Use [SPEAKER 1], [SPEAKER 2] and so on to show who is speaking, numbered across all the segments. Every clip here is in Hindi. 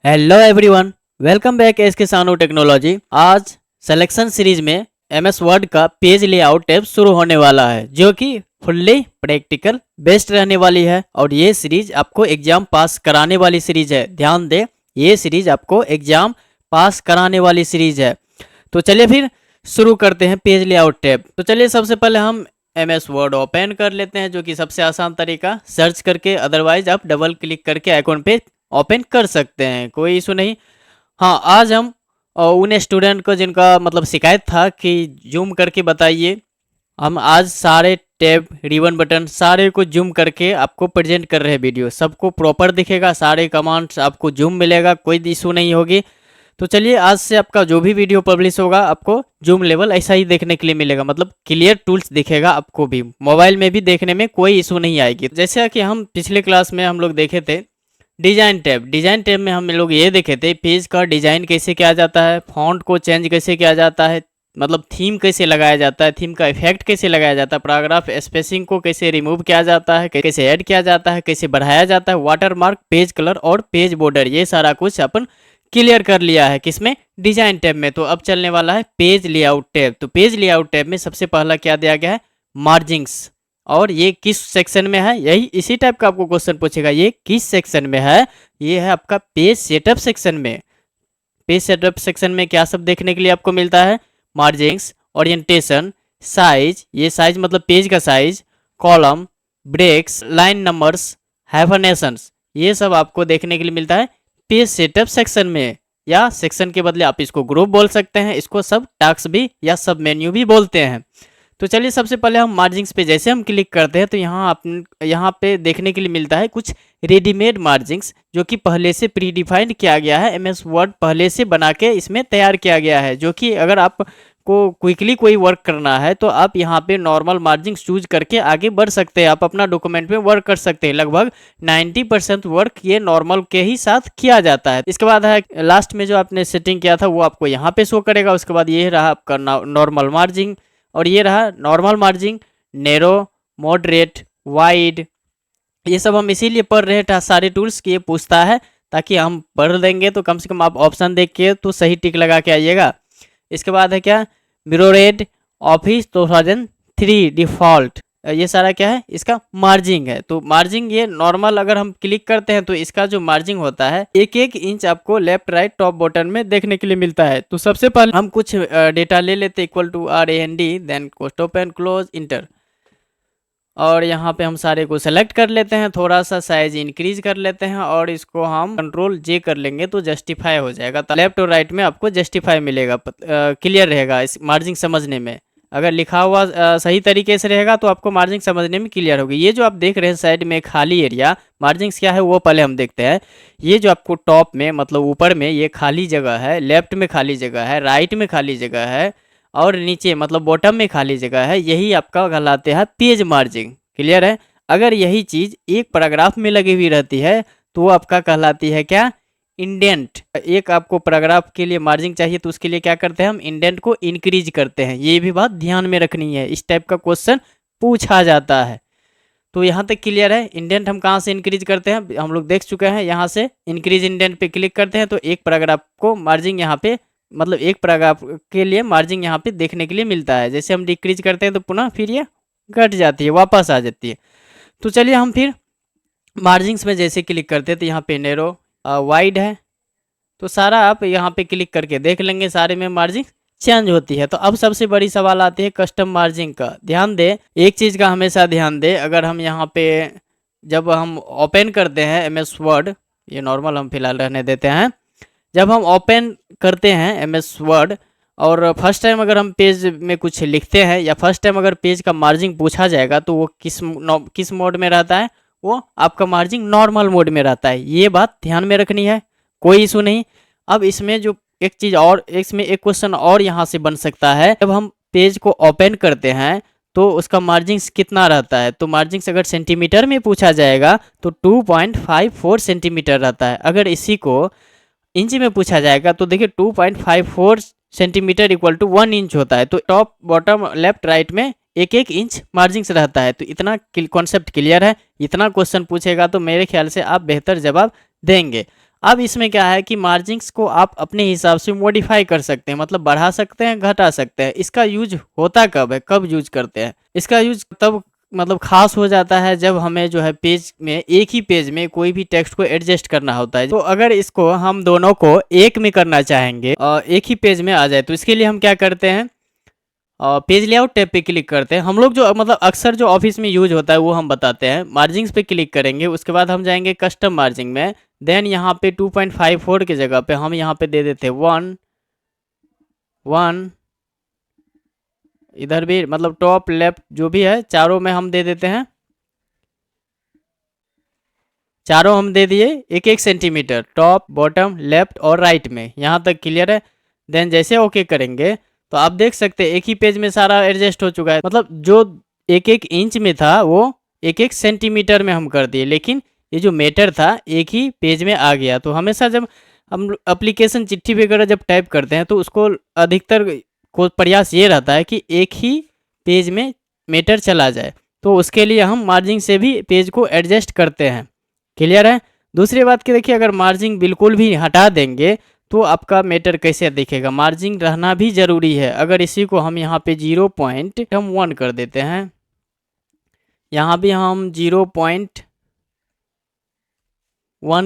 [SPEAKER 1] Hello everyone, welcome back S के सानू टेक्नोलॉजी। आज सिलेक्शन सीरीज में एमएस वर्ड का पेज लेआउट टैब शुरू होने वाला है, जो कि फुल्ली प्रैक्टिकल बेस्ड रहने वाली है। और ये सीरीज आपको एग्जाम पास कराने वाली सीरीज है। ध्यान दें, ये सीरीज आपको एग्जाम पास कराने वाली सीरीज है। तो चलिए फिर शुरू करते हैं पेज लेआउट टैब। तो चलिए सबसे पहले हम एमएस वर्ड ओपन कर लेते हैं, जो कि सबसे आसान तरीका, सर्च करके, अदरवाइज आप डबल क्लिक करके आइकॉन पे ओपन कर सकते हैं, कोई इशू नहीं। हाँ, आज हम उन स्टूडेंट को जिनका मतलब शिकायत था कि जूम करके बताइए, हम आज सारे टैब, रिबन बटन सारे को जूम करके आपको प्रेजेंट कर रहे हैं। वीडियो सबको प्रॉपर दिखेगा, सारे कमांड्स आपको जूम मिलेगा, कोई इशू नहीं होगी। तो चलिए आज से आपका जो भी वीडियो पब्लिश होगा आपको जूम लेवल ऐसा ही देखने के लिए मिलेगा, मतलब क्लियर टूल्स दिखेगा आपको भी, मोबाइल में भी देखने में कोई इशू नहीं आएगी। जैसे कि हम पिछले क्लास में हम लोग देखे थे डिजाइन टैब में हम लोग ये देखे थे पेज का डिजाइन कैसे किया जाता है, फॉन्ट को चेंज कैसे किया जाता है, मतलब थीम कैसे लगाया जाता है, थीम का इफेक्ट कैसे लगाया जाता है, पैराग्राफ स्पेसिंग को कैसे रिमूव किया जाता है, कैसे ऐड किया जाता है, कैसे बढ़ाया जाता है, वाटरमार्क, पेज कलर और पेज बॉर्डर, ये सारा कुछ अपन क्लियर कर लिया है किसमें, डिजाइन टैब में। तो अब चलने वाला है पेज लेआउट टैब। तो पेज लेआउट टैब में सबसे पहला क्या दिया गया है, मार्जिंग्स। और ये किस सेक्शन में है, यही इसी टाइप का आपको क्वेश्चन पूछेगा, ये किस सेक्शन में है। ये है आपका पेज सेटअप सेक्शन में। पेज सेटअप सेक्शन में क्या सब देखने के लिए आपको मिलता है, मार्जिंग्स, ओरिएंटेशन, साइज, ये साइज मतलब पेज का size, column, breaks, line numbers, hyphenations, ये सब आपको देखने के लिए मिलता है पेज सेटअप सेक्शन में। या सेक्शन के बदले आप इसको ग्रुप बोल सकते हैं, इसको सब टास्क भी या सब मेन्यू भी बोलते हैं। तो चलिए सबसे पहले हम मार्जिंग्स पे जैसे हम क्लिक करते हैं तो यहाँ पे देखने के लिए मिलता है कुछ रेडीमेड मार्जिंग्स, जो कि पहले से प्री डिफाइंड किया गया है। एमएस वर्ड पहले से बना के इसमें तैयार किया गया है, जो कि अगर आप को क्विकली कोई वर्क करना है तो आप यहाँ पे नॉर्मल मार्जिंग्स चूज करके आगे बढ़ सकते हैं, आप अपना डॉक्यूमेंट में वर्क कर सकते हैं। लगभग 90% वर्क ये नॉर्मल के ही साथ किया जाता है। इसके बाद है लास्ट में जो आपने सेटिंग किया था वो आपको यहाँ पे शो करेगा। उसके बाद ये रहा आपका नॉर्मल मार्जिंग, और ये रहा normal margin, narrow, moderate, wide. ये सब हम इसीलिए पढ़ रहे हैं सारे टूल्स की, ये पूछता है ताकि हम पढ़ देंगे तो कम से कम आप ऑप्शन देख के तो सही टिक लगा के आइएगा। इसके बाद है क्या, मिरररेड, ऑफिस 2003 डिफॉल्ट, ये सारा क्या है, इसका मार्जिंग है। तो मार्जिंग ये नॉर्मल अगर हम क्लिक करते हैं तो इसका जो मार्जिंग होता है 1-1 इंच आपको लेफ्ट राइट टॉप बटन में देखने के लिए मिलता है। तो सबसे पहले हम कुछ डेटा ले लेते हैं, equal to RAND, then stop and close, enter. और यहाँ पे हम सारे को सेलेक्ट कर लेते हैं, थोड़ा सा साइज इंक्रीज कर लेते हैं और इसको हम Ctrl J कर लेंगे तो जस्टिफाई हो जाएगा। तो लेफ्ट और राइट में आपको जस्टिफाई मिलेगा, क्लियर रहेगा इस मार्जिंग समझने में। अगर लिखा हुआ सही तरीके से रहेगा तो आपको मार्जिंग समझने में क्लियर होगी। ये जो आप देख रहे हैं साइड में खाली एरिया, मार्जिंग्स क्या है वो पहले हम देखते हैं। ये जो आपको टॉप में मतलब ऊपर में ये खाली जगह है, लेफ्ट में खाली जगह है, राइट में खाली जगह है और नीचे मतलब बॉटम में खाली जगह है, यही आपका कहलाते हैं पेज मार्जिंग। क्लियर है। अगर यही चीज़ एक पैराग्राफ में लगी हुई रहती है तो वो आपका कहलाती है क्या, इंडेंट। एक आपको पैराग्राफ के लिए मार्जिंग चाहिए तो उसके लिए क्या करते हैं, हम इंडेंट को इंक्रीज करते हैं। ये भी बात ध्यान में रखनी है, इस टाइप का क्वेश्चन पूछा जाता है। तो यहाँ तक क्लियर है। इंडेंट हम कहाँ से इंक्रीज करते हैं, हम लोग देख चुके हैं। यहाँ से इंक्रीज इंडेंट पे क्लिक करते हैं तो एक पैराग्राफ को मार्जिंग यहाँ पे, मतलब एक पैराग्राफ के लिए मार्जिंग यहाँ पे देखने के लिए मिलता है। जैसे हम डिक्रीज करते हैं तो पुनः फिर ये घट जाती है, वापस आ जाती है। तो चलिए हम फिर मार्जिंग्स में जैसे क्लिक करते हैं तो यहाँ पे नैरो, वाइड है, तो सारा आप यहाँ पे क्लिक करके देख लेंगे, सारे में मार्जिंग चेंज होती है। तो अब सबसे बड़ी सवाल आती है कस्टम मार्जिंग का। ध्यान दें, एक चीज़ का हमेशा ध्यान दें, अगर हम यहाँ पे जब हम ओपन करते हैं एमएस वर्ड, ये नॉर्मल हम फिलहाल रहने देते हैं, जब हम ओपन करते हैं एमएस वर्ड और फर्स्ट टाइम अगर हम पेज में कुछ लिखते हैं या फर्स्ट टाइम अगर पेज का मार्जिंग पूछा जाएगा तो वो किस मोड में रहता है, वो आपका मार्जिंग नॉर्मल मोड में रहता है। ये बात ध्यान में रखनी है, कोई इशू नहीं। अब इसमें जो एक चीज़ और, इसमें एक क्वेश्चन और यहाँ से बन सकता है, जब हम पेज को ओपन करते हैं तो उसका मार्जिंग्स कितना रहता है। तो मार्जिंग्स अगर सेंटीमीटर में पूछा जाएगा तो 2.54 सेंटीमीटर रहता है। अगर इसी को इंच में पूछा जाएगा तो देखिए 2.54 सेंटीमीटर इक्वल टू 1 इंच होता है। तो टॉप बॉटम लेफ्ट राइट में 1-1 इंच मार्जिंग्स रहता है। तो इतना कॉन्सेप्ट क्लियर है। इतना क्वेश्चन पूछेगा तो मेरे ख्याल से आप बेहतर जवाब देंगे। अब इसमें क्या है कि मार्जिन्स को आप अपने हिसाब से मॉडिफाई कर सकते हैं, मतलब बढ़ा सकते हैं, घटा सकते हैं। इसका यूज होता कब है, कब यूज करते हैं? इसका यूज तब मतलब खास हो जाता है जब हमें जो है पेज में, एक ही पेज में कोई भी टेक्स्ट को एडजस्ट करना होता है। तो अगर इसको हम दोनों को एक में करना चाहेंगे और एक ही पेज में आ जाए, तो इसके लिए हम क्या करते हैं, पेज लेआउट टैब पे क्लिक करते हैं। हम लोग जो मतलब अक्सर जो ऑफिस में यूज होता है वो हम बताते हैं। मार्जिंग्स पे क्लिक करेंगे, उसके बाद हम जाएंगे कस्टम मार्जिंग में। देन यहाँ पे 2.54 की जगह पे हम यहाँ पे दे देते हैं 1 इधर भी मतलब टॉप लेफ्ट जो भी है चारों में हम दे देते हैं, चारों हम दे दिए 1-1 सेंटीमीटर, टॉप बॉटम लेफ्ट और राइट में। यहाँ तक क्लियर है। देन जैसे ओके करेंगे तो आप देख सकते हैं एक ही पेज में सारा एडजस्ट हो चुका है। मतलब जो 1-1 इंच में था वो 1-1 सेंटीमीटर में हम कर दिए, लेकिन ये जो मीटर था एक ही पेज में आ गया। तो हमेशा जब हम एप्लीकेशन चिट्ठी वगैरह जब टाइप करते हैं तो उसको अधिकतर को प्रयास ये रहता है कि एक ही पेज में मीटर चला जाए। तो उसके लिए हम मार्जिन से भी पेज को एडजस्ट करते हैं। क्लियर है। दूसरी बात की देखिए, अगर मार्जिन बिल्कुल भी हटा देंगे तो आपका मीटर कैसे दिखेगा? मार्जिन रहना भी ज़रूरी है। अगर इसी को हम यहाँ पे 0.1 कर देते हैं, यहाँ भी हम 0.1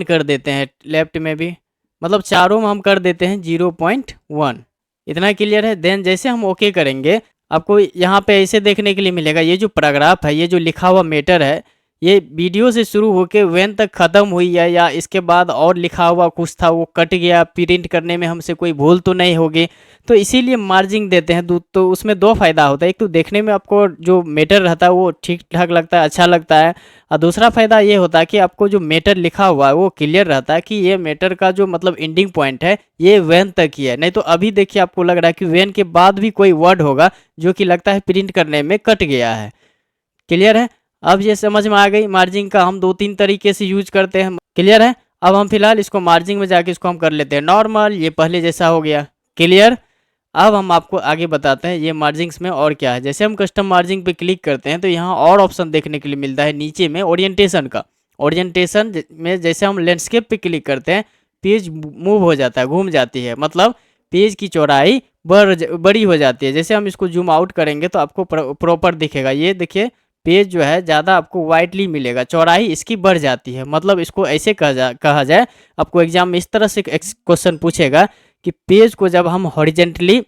[SPEAKER 1] कर देते हैं, लेफ्ट में भी मतलब चारों में हम कर देते हैं 0.1। इतना क्लियर है। देन जैसे हम ओके करेंगे आपको यहाँ पे ऐसे देखने के लिए मिलेगा, ये जो पैराग्राफ है, ये जो लिखा हुआ मीटर है, ये वीडियो से शुरू होके वेन तक ख़त्म हुई है या इसके बाद और लिखा हुआ कुछ था वो कट गया, प्रिंट करने में हमसे कोई भूल तो नहीं होगी। तो इसीलिए मार्जिन देते हैं। तो उसमें दो फ़ायदा होता है, एक तो देखने में आपको जो मीटर रहता है वो ठीक ठाक लगता है, अच्छा लगता है, और दूसरा फ़ायदा ये होता है कि आपको जो मीटर लिखा हुआ है वो क्लियर रहता है कि ये मीटर का जो मतलब एंडिंग पॉइंट है ये वेन तक ही है। नहीं तो अभी देखिए आपको लग रहा है कि वेन के बाद भी कोई वर्ड होगा जो कि लगता है प्रिंट करने में कट गया है। क्लियर है। अब ये समझ में आ गई मार्जिन का हम 2-3 तरीके से यूज करते हैं। क्लियर है। अब हम फिलहाल इसको मार्जिन में जाके इसको हम कर लेते हैं नॉर्मल, ये पहले जैसा हो गया। क्लियर। अब हम आपको आगे बताते हैं ये मार्जिन्स में और क्या है। जैसे हम कस्टम मार्जिन पे क्लिक करते हैं तो यहाँ और ऑप्शन देखने के लिए मिलता है नीचे में ओरिएंटेशन का। ओरिएंटेशन में जैसे हम लैंडस्केप पे क्लिक करते हैं पेज मूव हो जाता है, घूम जाती है, मतलब पेज की चौड़ाई बड़ी हो जाती है। जैसे हम इसको जूम आउट करेंगे तो आपको प्रॉपर दिखेगा। ये देखिए पेज जो है ज़्यादा आपको वाइडली मिलेगा, चौड़ाई इसकी बढ़ जाती है। मतलब इसको ऐसे कहा जाए, आपको एग्जाम में इस तरह से क्वेश्चन पूछेगा कि पेज को जब हम हॉरिजेंटली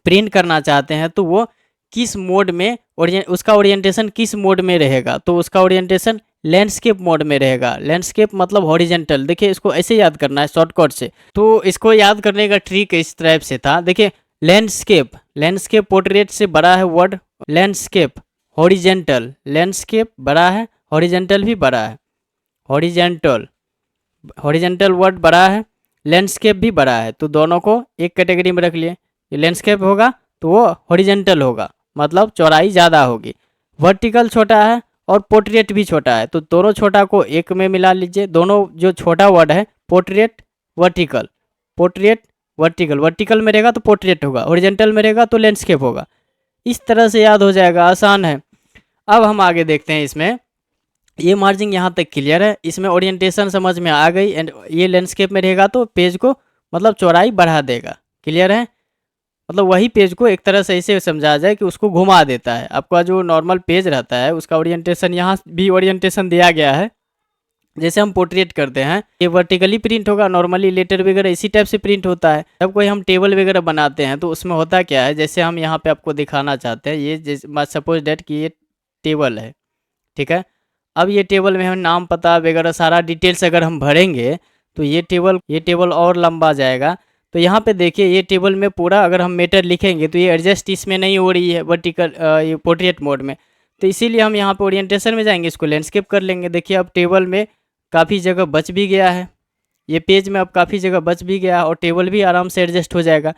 [SPEAKER 1] प्रिंट करना चाहते हैं तो वो किस मोड में उसका ओरिएंटेशन किस मोड में रहेगा? तो उसका ओरिएंटेशन लैंडस्केप मोड में रहेगा। लैंडस्केप मतलब हॉरिजेंटल। देखिए इसको ऐसे याद करना है शॉर्टकट से। तो इसको याद करने का ट्रिक इस टाइप से था। देखिए लैंडस्केप, लैंडस्केप पोर्ट्रेट से बड़ा है वर्ड, लैंडस्केप हॉरिजेंटल, लैंडस्केप बड़ा है, हॉरिजेंटल भी बड़ा है, हॉरिजेंटल हॉरिजेंटल वर्ड बड़ा है, लैंडस्केप भी बड़ा है। तो दोनों को एक कैटेगरी में रख लिए। ये लैंडस्केप होगा तो वो हॉरिजेंटल होगा, मतलब चौड़ाई ज़्यादा होगी। वर्टिकल छोटा है और पोर्ट्रेट भी छोटा है, तो दोनों छोटा को एक में मिला लीजिए। दोनों जो छोटा वर्ड है portrait vertical, portrait vertical, vertical में रहेगा तो पोर्ट्रेट होगा, हॉरिजेंटल में रहेगा तो लैंडस्केप होगा। इस तरह से याद हो जाएगा, आसान है। अब हम आगे देखते हैं इसमें। ये मार्जिन यहाँ तक क्लियर है, इसमें ओरिएंटेशन समझ में आ गई। एंड ये लैंडस्केप में रहेगा तो पेज को मतलब चौड़ाई बढ़ा देगा। क्लियर है। मतलब वही पेज को एक तरह से ऐसे समझा जाए कि उसको घुमा देता है। आपका जो नॉर्मल पेज रहता है उसका ओरिएंटेशन यहाँ भी ओरिएंटेशन दिया गया है। जैसे हम पोर्ट्रेट करते हैं ये वर्टिकली प्रिंट होगा, नॉर्मली लेटर वगैरह इसी टाइप से प्रिंट होता है। जब कोई हम टेबल वगैरह बनाते हैं तो उसमें होता क्या है, जैसे हम यहाँ पे आपको दिखाना चाहते हैं, ये जैसे सपोज डेट कि ये टेबल है, ठीक है। अब ये टेबल में हम नाम पता वगैरह सारा डिटेल्स अगर हम भरेंगे तो ये टेबल और लंबा जाएगा। तो यहाँ पे देखिए ये टेबल में पूरा अगर हम मीटर लिखेंगे तो ये एडजस्ट इसमें नहीं हो रही है वर्टिकल ये पोर्ट्रेट मोड में। तो इसीलिए हम यहाँ पे ओरिएंटेशन में जाएंगे, इसको लैंडस्केप कर लेंगे। देखिए अब टेबल में काफ़ी जगह बच भी गया है, ये पेज में अब काफ़ी जगह बच भी गया और टेबल भी आराम से एडजस्ट हो जाएगा।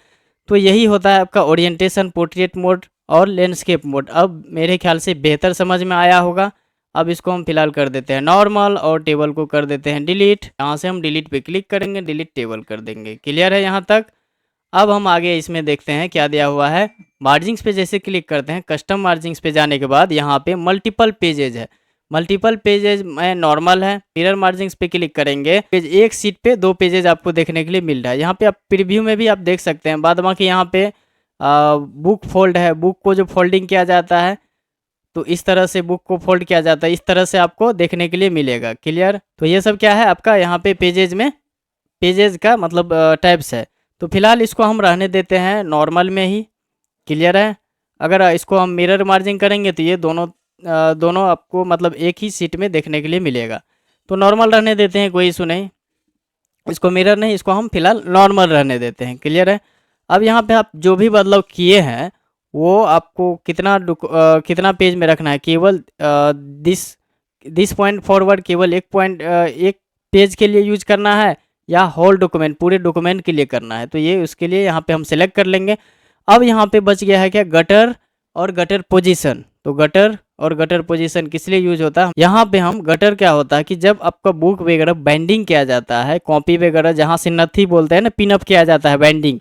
[SPEAKER 1] तो यही होता है आपका ओरिएंटेशन, पोर्ट्रेट मोड और लैंडस्केप मोड। अब मेरे ख्याल से बेहतर समझ में आया होगा। अब इसको हम फिलहाल कर देते हैं नॉर्मल और टेबल को कर देते हैं डिलीट। यहाँ से हम डिलीट पे क्लिक करेंगे, डिलीट टेबल कर देंगे। क्लियर है यहाँ तक। अब हम आगे इसमें देखते हैं क्या दिया हुआ है। मार्जिन्स पे जैसे क्लिक करते हैं, कस्टम मार्जिन्स पे जाने के बाद यहाँ पे मल्टीपल पेजेज है। मल्टीपल पेजेज में नॉर्मल है। मिरर मार्जिंग्स पे क्लिक करेंगे, पेज एक सीट पे 2 पेजेज आपको देखने के लिए मिल रहा है। यहाँ पे आप प्रीव्यू में भी आप देख सकते हैं। बाद बाकी यहाँ पे बुक फोल्ड है, बुक को जो फोल्डिंग किया जाता है तो इस तरह से बुक को फोल्ड किया जाता है, इस तरह से आपको देखने के लिए मिलेगा। क्लियर। तो ये सब क्या है आपका यहाँ पे पेजेज में, पेजेज का मतलब टाइप्स है। तो फिलहाल इसको हम रहने देते हैं नॉर्मल में ही। क्लियर है। अगर इसको हम मिरर मार्जिंग करेंगे तो ये दोनों आपको मतलब एक ही सीट में देखने के लिए मिलेगा। तो नॉर्मल रहने देते हैं, कोई इशू नहीं। इसको मिरर नहीं, इसको हम फिलहाल नॉर्मल रहने देते हैं। क्लियर है। अब यहाँ पे आप जो भी बदलाव किए हैं वो आपको कितना पेज में रखना है, केवल दिस पॉइंट फॉरवर्ड केवल एक पेज के लिए यूज करना है या होल डॉक्यूमेंट पूरे डॉक्यूमेंट के लिए करना है। तो ये उसके लिए यहाँ पे हम सेलेक्ट कर लेंगे। अब यहाँ पे बच गया है क्या, गटर और गटर पोजीशन। तो गटर और गटर पोजीशन किस लिए यूज होता है, यहाँ पे हम गटर क्या होता है कि जब आपका बुक वगैरह बाइंडिंग किया जाता है, कॉपी वगैरह जहाँ से नथी बोलते हैं ना, पिनअप किया जाता है बाइंडिंग,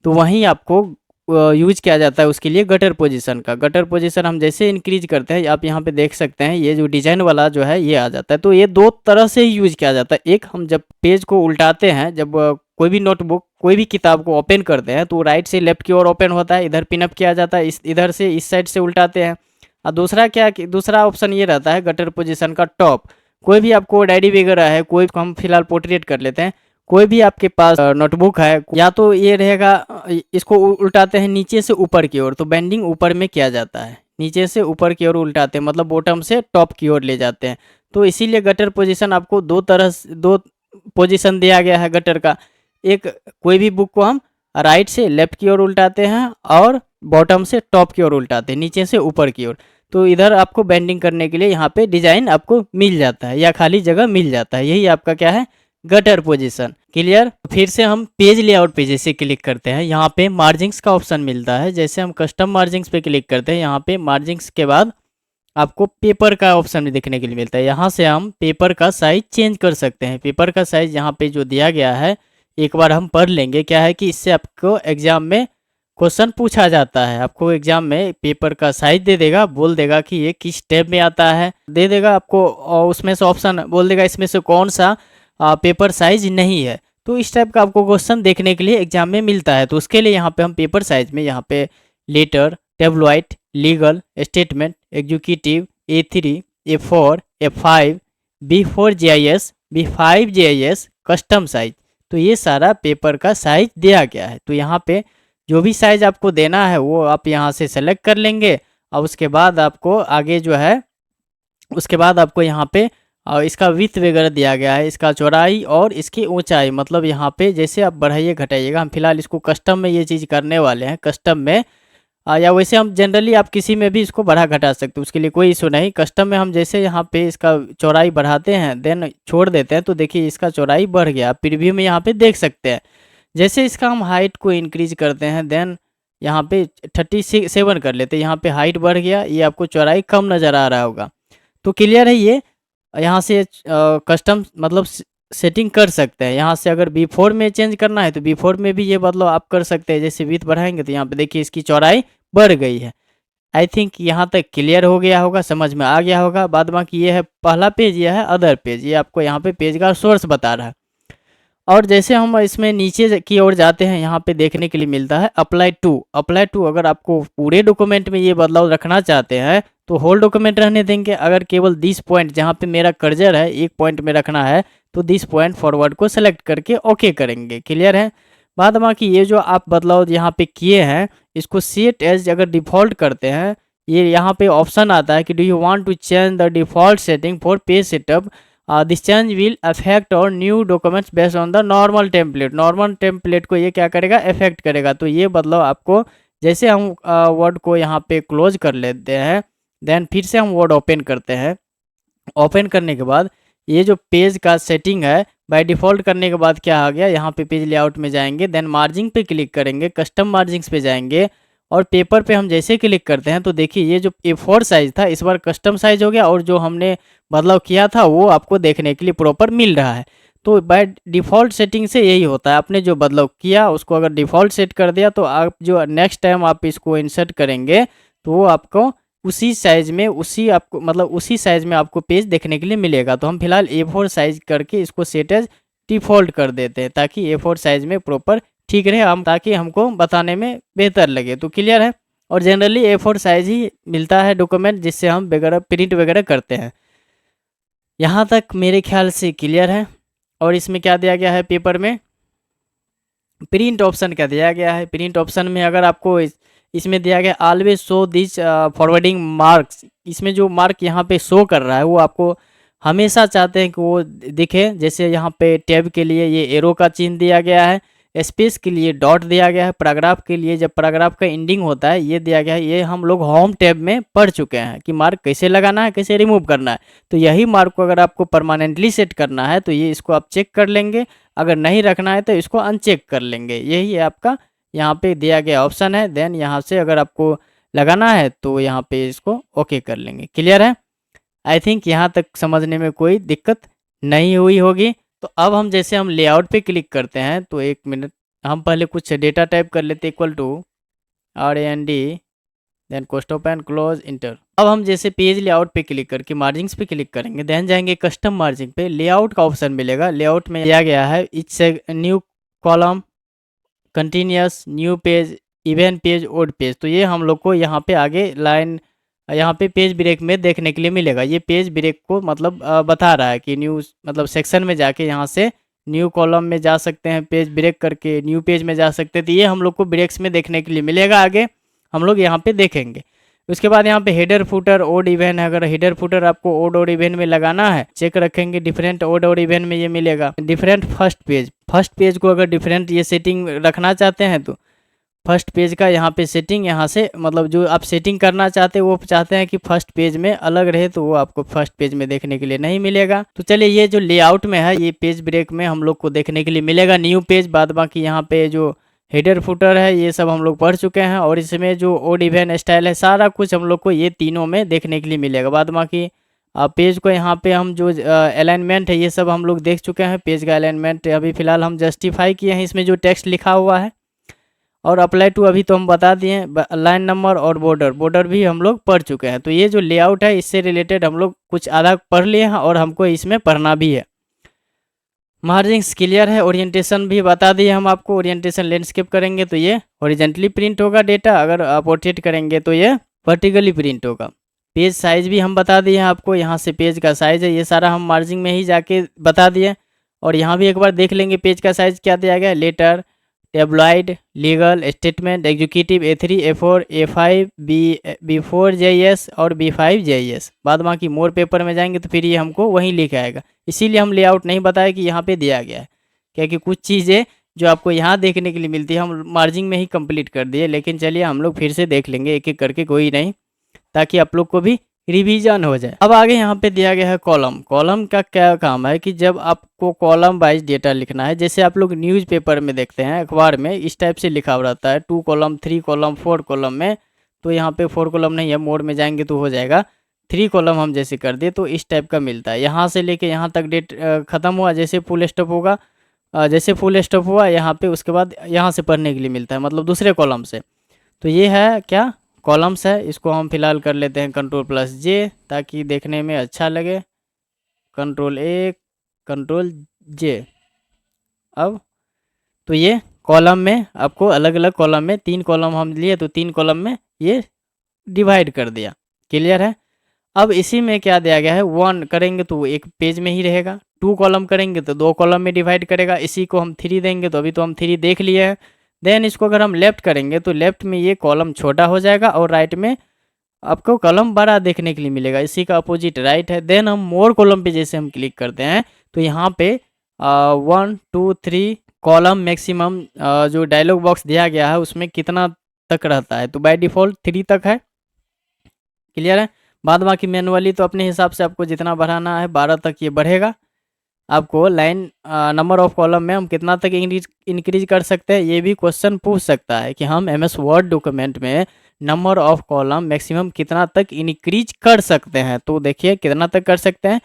[SPEAKER 1] तो वहीं आपको यूज किया जाता है उसके लिए गटर पोजीशन का। गटर पोजीशन हम जैसे इंक्रीज करते हैं, आप यहाँ पे देख सकते हैं ये जो डिजाइन वाला जो है ये आ जाता है। तो ये दो तरह से ही यूज किया जाता है। एक, हम जब पेज को उल्टाते हैं, जब कोई भी नोटबुक कोई भी किताब को ओपन करते हैं तो राइट से लेफ्ट की ओर ओपन होता है, इधर पिनअप किया जाता है, इधर से इस साइड से उल्टाते हैं। और दूसरा क्या, दूसरा ऑप्शन ये रहता है गटर पोजीशन का टॉप। कोई भी आपको डायरी वगैरह है, कोई हम फिलहाल पोर्ट्रेट कर लेते हैं, कोई भी आपके पास नोटबुक है, या तो ये रहेगा इसको उल्टाते हैं नीचे से ऊपर की ओर, तो बेंडिंग ऊपर में किया जाता है, नीचे से ऊपर की ओर उल्टाते हैं, मतलब बॉटम से टॉप की ओर ले जाते हैं। तो इसीलिए गटर पोजीशन आपको दो पोजीशन दिया गया है गटर का। एक, कोई भी बुक को हम राइट से लेफ्ट की ओर उल्टाते हैं और बॉटम से टॉप की ओर उल्टाते हैं, नीचे से ऊपर की ओर। तो इधर आपको बेंडिंग करने के लिए यहाँ पे डिजाइन आपको मिल जाता है या खाली जगह मिल जाता है, यही आपका क्या है, गटर पोजीशन। क्लियर। फिर से हम पेज लेआउट पे जैसे क्लिक करते हैं, यहाँ पे मार्जिंग्स का ऑप्शन मिलता है। जैसे हम कस्टम मार्जिंग्स पे क्लिक करते हैं, यहाँ पे मार्जिंग्स के बाद आपको पेपर का ऑप्शन भी देखने के लिए मिलता है। यहाँ से हम पेपर का साइज चेंज कर सकते हैं। पेपर का साइज यहाँ पे जो दिया गया है एक बार हम पढ़ लेंगे। क्या है कि इससे आपको एग्जाम में क्वेश्चन पूछा जाता है, आपको एग्जाम में पेपर का साइज दे देगा, बोल देगा कि ये किस टैब में आता है, दे देगा आपको, और उसमें से ऑप्शन बोल देगा इसमें से कौन सा पेपर साइज नहीं है। तो इस टाइप का आपको क्वेश्चन देखने के लिए एग्जाम में मिलता है। तो उसके लिए यहाँ पे हम पेपर साइज में यहाँ पे letter, tabloid, legal, statement, executive, A3, A4, A5, B4 GIS, B5 GIS, custom size, तो ये सारा पेपर का साइज दिया गया है। तो यहाँ पे जो भी साइज आपको देना है वो आप यहाँ से सेलेक्ट कर लेंगे। और उसके बाद आपको आगे जो है, उसके बाद आपको यहाँ पे इसका विड्थ वगैरह दिया गया है, इसका चौड़ाई और इसकी ऊंचाई, मतलब यहाँ पे जैसे आप बढ़ाइए घटाइएगा। हम फिलहाल इसको कस्टम में ये चीज़ करने वाले हैं, कस्टम में, या वैसे हम जनरली आप किसी में भी इसको बढ़ा घटा सकते हो, उसके लिए कोई इशू नहीं। कस्टम में हम जैसे यहाँ पे इसका चौड़ाई बढ़ाते हैं देन छोड़ देते हैं, तो देखिए इसका चौड़ाई बढ़ गया। प्रीव्यू में यहाँ पे देख सकते हैं। जैसे इसका हम हाइट को इंक्रीज करते हैं देन यहाँ पे 37 कर लेते हैं, यहाँ पे हाइट बढ़ गया, ये आपको चौड़ाई कम नज़र आ रहा होगा। तो क्लियर है। ये यहाँ से कस्टम मतलब सेटिंग कर सकते हैं। यहाँ से अगर B4 में चेंज करना है तो B4 में भी ये बदलाव आप कर सकते हैं। जैसे विड्थ बढ़ाएंगे तो यहाँ पे देखिए इसकी चौड़ाई बढ़ गई है। आई थिंक यहाँ तक क्लियर हो गया होगा, समझ में आ गया होगा। बाद बाकी ये है पहला पेज, ये है अदर पेज, ये आपको यहाँ पे पेज का सोर्स बता रहा है। और जैसे हम इसमें नीचे की ओर जाते हैं, यहाँ पे देखने के लिए मिलता है अप्लाई टू। अगर आपको पूरे डॉक्यूमेंट में ये बदलाव रखना चाहते हैं तो होल डॉक्यूमेंट रहने देंगे। अगर केवल दिस पॉइंट जहाँ पे मेरा कर्जर है एक पॉइंट में रखना है तो दिस पॉइंट फॉरवर्ड को सेलेक्ट करके ओके करेंगे। क्लियर है। बाद बाकी ये जो आप बदलाव यहाँ पे किए हैं इसको सेट एज अगर डिफ़ॉल्ट करते हैं, ये यहाँ पे ऑप्शन आता है कि do you want to change the default setting for page setup, this change will affect all new documents based on the normal template. Normal template को ये क्या करेगा, अफेक्ट करेगा। तो ये बदलाव आपको, जैसे हम वर्ड को यहाँ पे क्लोज कर लेते हैं देन फिर से हम वर्ड ओपन करते हैं। ओपन करने के बाद ये जो पेज का सेटिंग है बाय डिफ़ॉल्ट करने के बाद क्या आ गया, यहाँ पे पेज लेआउट में जाएंगे देन मार्जिंग पे क्लिक करेंगे, कस्टम मार्जिंग्स पे जाएंगे और पेपर पे हम जैसे क्लिक करते हैं तो देखिए ये जो A4 साइज़ था इस बार कस्टम साइज़ हो गया और जो हमने बदलाव किया था वो आपको देखने के लिए प्रॉपर मिल रहा है। तो बाय डिफ़ॉल्ट सेटिंग से यही होता है, आपने जो बदलाव किया उसको अगर डिफ़ॉल्ट सेट कर दिया तो आप जो नेक्स्ट टाइम आप इसको इंसर्ट करेंगे तो वो आपको उसी साइज में उसी साइज में आपको पेज देखने के लिए मिलेगा। तो हम फिलहाल A4 साइज करके इसको सेट एज डिफ़ॉल्ट कर देते हैं ताकि A4 साइज में प्रॉपर ठीक रहे, हम ताकि हमको बताने में बेहतर लगे। तो क्लियर है। और जनरली A4 साइज ही मिलता है डॉक्यूमेंट जिससे हम वगैरह प्रिंट वगैरह करते हैं। यहाँ तक मेरे ख्याल से क्लियर है। और इसमें क्या दिया गया है, पेपर में प्रिंट ऑप्शन का दिया गया है। प्रिंट ऑप्शन में अगर आपको इसमें दिया गया always show this forwarding marks, इसमें जो मार्क यहाँ पे शो कर रहा है वो आपको हमेशा चाहते हैं कि वो दिखे। जैसे यहाँ पे टैब के लिए ये एरो का चिन्ह दिया गया है, स्पेस के लिए डॉट दिया गया है, पैराग्राफ के लिए जब पैराग्राफ का एंडिंग होता है ये दिया गया है। ये हम लोग होम टैब में पढ़ चुके हैं कि मार्क कैसे लगाना है, कैसे रिमूव करना है। तो यही मार्क को अगर आपको परमानेंटली सेट करना है तो ये इसको आप चेक कर लेंगे, अगर नहीं रखना है तो इसको अनचेक कर लेंगे। यही है आपका यहाँ पे दिया गया ऑप्शन है। देन यहाँ से अगर आपको लगाना है तो यहाँ पे इसको ओके कर लेंगे। क्लियर है। आई थिंक यहाँ तक समझने में कोई दिक्कत नहीं हुई होगी। तो अब हम जैसे हम लेआउट पे क्लिक करते हैं तो 1 मिनट हम पहले कुछ डेटा टाइप कर लेते, equal to RAND then cost open close enter. अब हम जैसे पेज लेआउट पे क्लिक करके मार्जिंग्स पे क्लिक करेंगे, देन जाएंगे कस्टम मार्जिंग पे, लेआउट का ऑप्शन मिलेगा। लेआउट में दिया गया है it's new column, continuous, new page, even page, odd page. तो ये हम लोग को यहाँ पे आगे लाइन यहाँ पे पेज ब्रेक में देखने के लिए मिलेगा। ये पेज ब्रेक को मतलब बता रहा है कि न्यू मतलब सेक्शन में जाके यहाँ से न्यू कॉलम में जा सकते हैं, पेज ब्रेक करके न्यू पेज में जा सकते हैं। तो ये हम लोग को ब्रेक्स में देखने के लिए मिलेगा, आगे हम लोग यहाँ पे देखेंगे। उसके बाद यहाँ पे हेडर फुटर ओड इवन है, अगर हेडर फुटर आपको ओड और इवन में लगाना है चेक रखेंगे, डिफरेंट ओड और इवन में ये मिलेगा। डिफरेंट फर्स्ट पेज को अगर डिफरेंट ये सेटिंग रखना चाहते हैं तो फर्स्ट पेज का यहाँ पे सेटिंग, यहाँ से मतलब जो आप सेटिंग करना चाहते हैं वो चाहते हैं कि फर्स्ट पेज में अलग रहे तो वो आपको फर्स्ट पेज में देखने के लिए नहीं मिलेगा। तो चलिए ये जो लेआउट में है ये पेज ब्रेक में हम लोग को देखने के लिए मिलेगा न्यू पेज। बाद बाकी यहाँ पे जो हेडर फुटर है ये सब हम लोग पढ़ चुके हैं, और इसमें जो ओड इवन स्टाइल है सारा कुछ हम लोग को ये तीनों में देखने के लिए मिलेगा। बाद बाकी पेज को यहाँ पे हम जो अलाइनमेंट है ये सब हम लोग देख चुके हैं। पेज का अलाइनमेंट अभी फ़िलहाल हम जस्टिफाई किए हैं, इसमें जो टेक्स्ट लिखा हुआ है। और अप्लाई टू अभी तो हम बता दिए, लाइन नंबर और बॉर्डर भी हम लोग पढ़ चुके हैं। तो ये जो लेआउट है इससे रिलेटेड हम लोग कुछ आधा पढ़ लिए हैं और हमको इसमें पढ़ना भी है। मार्जिंग्स क्लियर है। ओरिएंटेशन भी बता दिए हम आपको, ओरिएंटेशन लैंडस्केप करेंगे तो ये हॉरिजॉन्टली प्रिंट होगा डेटा, अगर आप पोर्ट्रेट करेंगे तो ये वर्टिकली प्रिंट होगा। पेज साइज भी हम बता दिए हैं आपको, यहाँ से पेज का साइज है ये सारा हम मार्जिंग में ही जाके बता दिए। और यहाँ भी एक बार देख लेंगे पेज का साइज क्या दिया गया है, letter, tabloid, legal, statement, executive, A3, A4, A5, B4 JS और B5 JS। बाद बाकी मोर पेपर में जाएंगे तो फिर ये हमको वहीं लिखा आएगा। इसीलिए हम लेआउट नहीं बताया कि यहाँ पे दिया गया है, क्योंकि कुछ चीज़ें जो आपको यहाँ देखने के लिए मिलती है हम मार्जिंग में ही कंप्लीट कर दिए। लेकिन चलिए हम लोग फिर से देख लेंगे एक एक करके, कोई नहीं, ताकि आप लोग को भी रिवीजन हो जाए। अब आगे यहाँ पे दिया गया है कॉलम। कॉलम का क्या काम है कि जब आपको कॉलम वाइज डेटा लिखना है, जैसे आप लोग न्यूज़पेपर में देखते हैं, अखबार में इस टाइप से लिखा हुआ रहता है 2 कॉलम, 3 कॉलम, 4 कॉलम में। तो यहाँ पे 4 कॉलम नहीं है, मोड में जाएंगे तो हो जाएगा 3 कॉलम। हम जैसे कर दिए तो इस टाइप का मिलता है। यहाँ से लेके यहाँ तक डेट ख़त्म हुआ, जैसे फुल स्टॉप होगा, जैसे फुल स्टॉप हुआ यहाँ पे, उसके बाद यहाँ से पढ़ने के लिए मिलता है, मतलब दूसरे कॉलम से। तो ये है क्या, कॉलम्स है। इसको हम फिलहाल कर लेते हैं Ctrl+J ताकि देखने में अच्छा लगे, Ctrl+A, Ctrl+J। अब तो ये कॉलम में आपको अलग अलग कॉलम में 3 कॉलम हम लिए तो 3 कॉलम में ये डिवाइड कर दिया। क्लियर है। अब इसी में क्या दिया गया है, 1 करेंगे तो एक पेज में ही रहेगा, 2 कॉलम करेंगे तो 2 कॉलम में डिवाइड करेगा। इसी को हम 3 देंगे तो अभी तो हम 3 देख लिए हैं। देन इसको अगर हम लेफ़्ट करेंगे तो लेफ़्ट में ये कॉलम छोटा हो जाएगा और राइट में आपको कॉलम बड़ा देखने के लिए मिलेगा। इसी का अपोजिट राइट है। देन हम मोर कॉलम पे जैसे हम क्लिक करते हैं तो यहाँ पे 1 2 3 कॉलम मैक्सिमम जो डायलॉग बॉक्स दिया गया है उसमें कितना तक रहता है, तो बाय डिफ़ॉल्ट 3 तक है। क्लियर है। बाद बाकी मैनुअली तो अपने हिसाब से आपको जितना बढ़ाना है 12 तक ये बढ़ेगा। आपको लाइन नंबर ऑफ कॉलम में हम कितना तक इंक्रीज कर सकते हैं, ये भी क्वेश्चन पूछ सकता है कि हम MS वर्ड डॉक्यूमेंट में नंबर ऑफ कॉलम मैक्सिमम कितना तक इंक्रीज कर सकते हैं। तो देखिए कितना तक कर सकते हैं,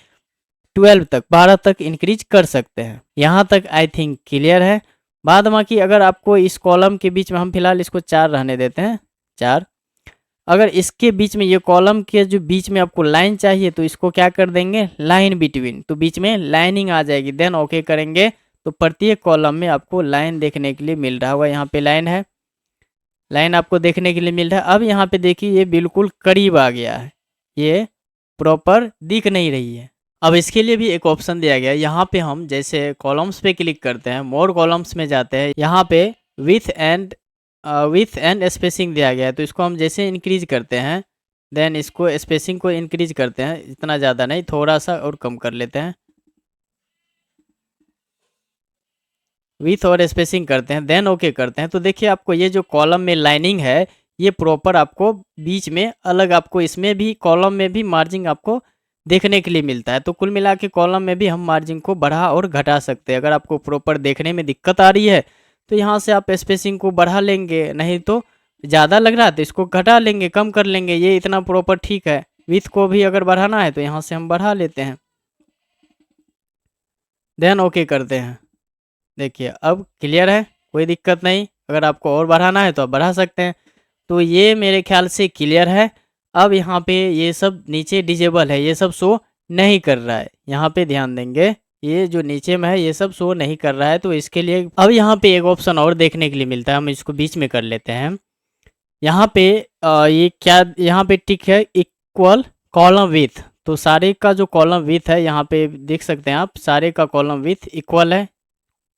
[SPEAKER 1] 12 तक, 12 तक इंक्रीज कर सकते हैं। यहाँ तक आई थिंक क्लियर है। बाद बाकी अगर आपको इस कॉलम के बीच में हम फिलहाल इसको 4 रहने देते हैं, 4। अगर इसके बीच में ये कॉलम के जो बीच में आपको लाइन चाहिए तो इसको क्या कर देंगे, लाइन बिटवीन, तो बीच में लाइनिंग आ जाएगी, देन ओके करेंगे तो प्रत्येक कॉलम में आपको लाइन देखने के लिए मिल रहा होगा। यहाँ पे लाइन है, लाइन आपको देखने के लिए मिल रहा है। अब यहाँ पे देखिए ये बिल्कुल करीब आ गया है, ये प्रॉपर दिख नहीं रही है। अब इसके लिए भी एक ऑप्शन दिया गया है, यहाँ पे हम जैसे कॉलम्स पे क्लिक करते हैं, मोर कॉलम्स में जाते हैं, यहाँ पे विथ एंड स्पेसिंग दिया गया है, तो इसको हम जैसे इंक्रीज करते हैं, देन इसको स्पेसिंग को इंक्रीज करते हैं, इतना ज़्यादा नहीं, थोड़ा सा और कम कर लेते हैं, विथ और स्पेसिंग करते हैं, देन ओके करते हैं। तो देखिए आपको ये जो कॉलम में लाइनिंग है ये प्रॉपर आपको बीच में अलग, आपको इसमें भी कॉलम में भी मार्जिन आपको देखने के लिए मिलता है। तो कुल मिला के कॉलम में भी हम मार्जिन को बढ़ा और घटा सकते हैं। अगर आपको प्रॉपर देखने में दिक्कत आ रही है तो यहाँ से आप स्पेसिंग को बढ़ा लेंगे, नहीं तो ज़्यादा लग रहा है तो इसको घटा लेंगे, कम कर लेंगे, ये इतना प्रॉपर ठीक है। विथ को भी अगर बढ़ाना है तो यहाँ से हम बढ़ा लेते हैं, देन ओके करते हैं। देखिए अब क्लियर है, कोई दिक्कत नहीं। अगर आपको और बढ़ाना है तो आप बढ़ा सकते हैं। तो ये मेरे ख्याल से क्लियर है। अब यहाँ पे ये सब नीचे डिजेबल है, ये सब शो नहीं कर रहा है, यहाँ पे ध्यान देंगे, ये जो नीचे में है ये सब शो नहीं कर रहा है। तो इसके लिए अब यहाँ पे एक ऑप्शन और देखने के लिए मिलता है, हम इसको बीच में कर लेते हैं। यहाँ पे ये क्या, यहाँ पे टिक है इक्वल कॉलम विथ, तो सारे का जो कॉलम विथ है यहाँ पे देख सकते हैं आप, सारे का कॉलम विथ इक्वल है,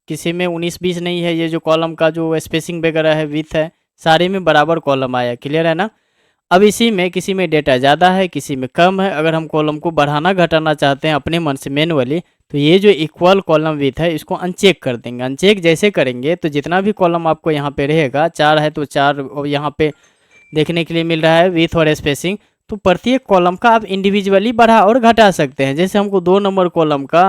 [SPEAKER 1] किसी में 19-20 नहीं है। ये जो कॉलम का जो स्पेसिंग वगैरह है, विथ है, सारे में बराबर कॉलम आया, क्लियर है ना। अब इसी में किसी में डेटा ज़्यादा है, किसी में कम है। अगर हम कॉलम को बढ़ाना घटाना चाहते हैं अपने मन से मैनुअली, तो ये जो इक्वल कॉलम विथ है इसको अनचेक कर देंगे। अनचेक जैसे करेंगे तो जितना भी कॉलम आपको यहाँ पे रहेगा, 4 है तो 4 और यहाँ पे देखने के लिए मिल रहा है विथ और स्पेसिंग, तो प्रत्येक कॉलम का आप इंडिविजुअली बढ़ा और घटा सकते हैं। जैसे हमको 2 नंबर कॉलम का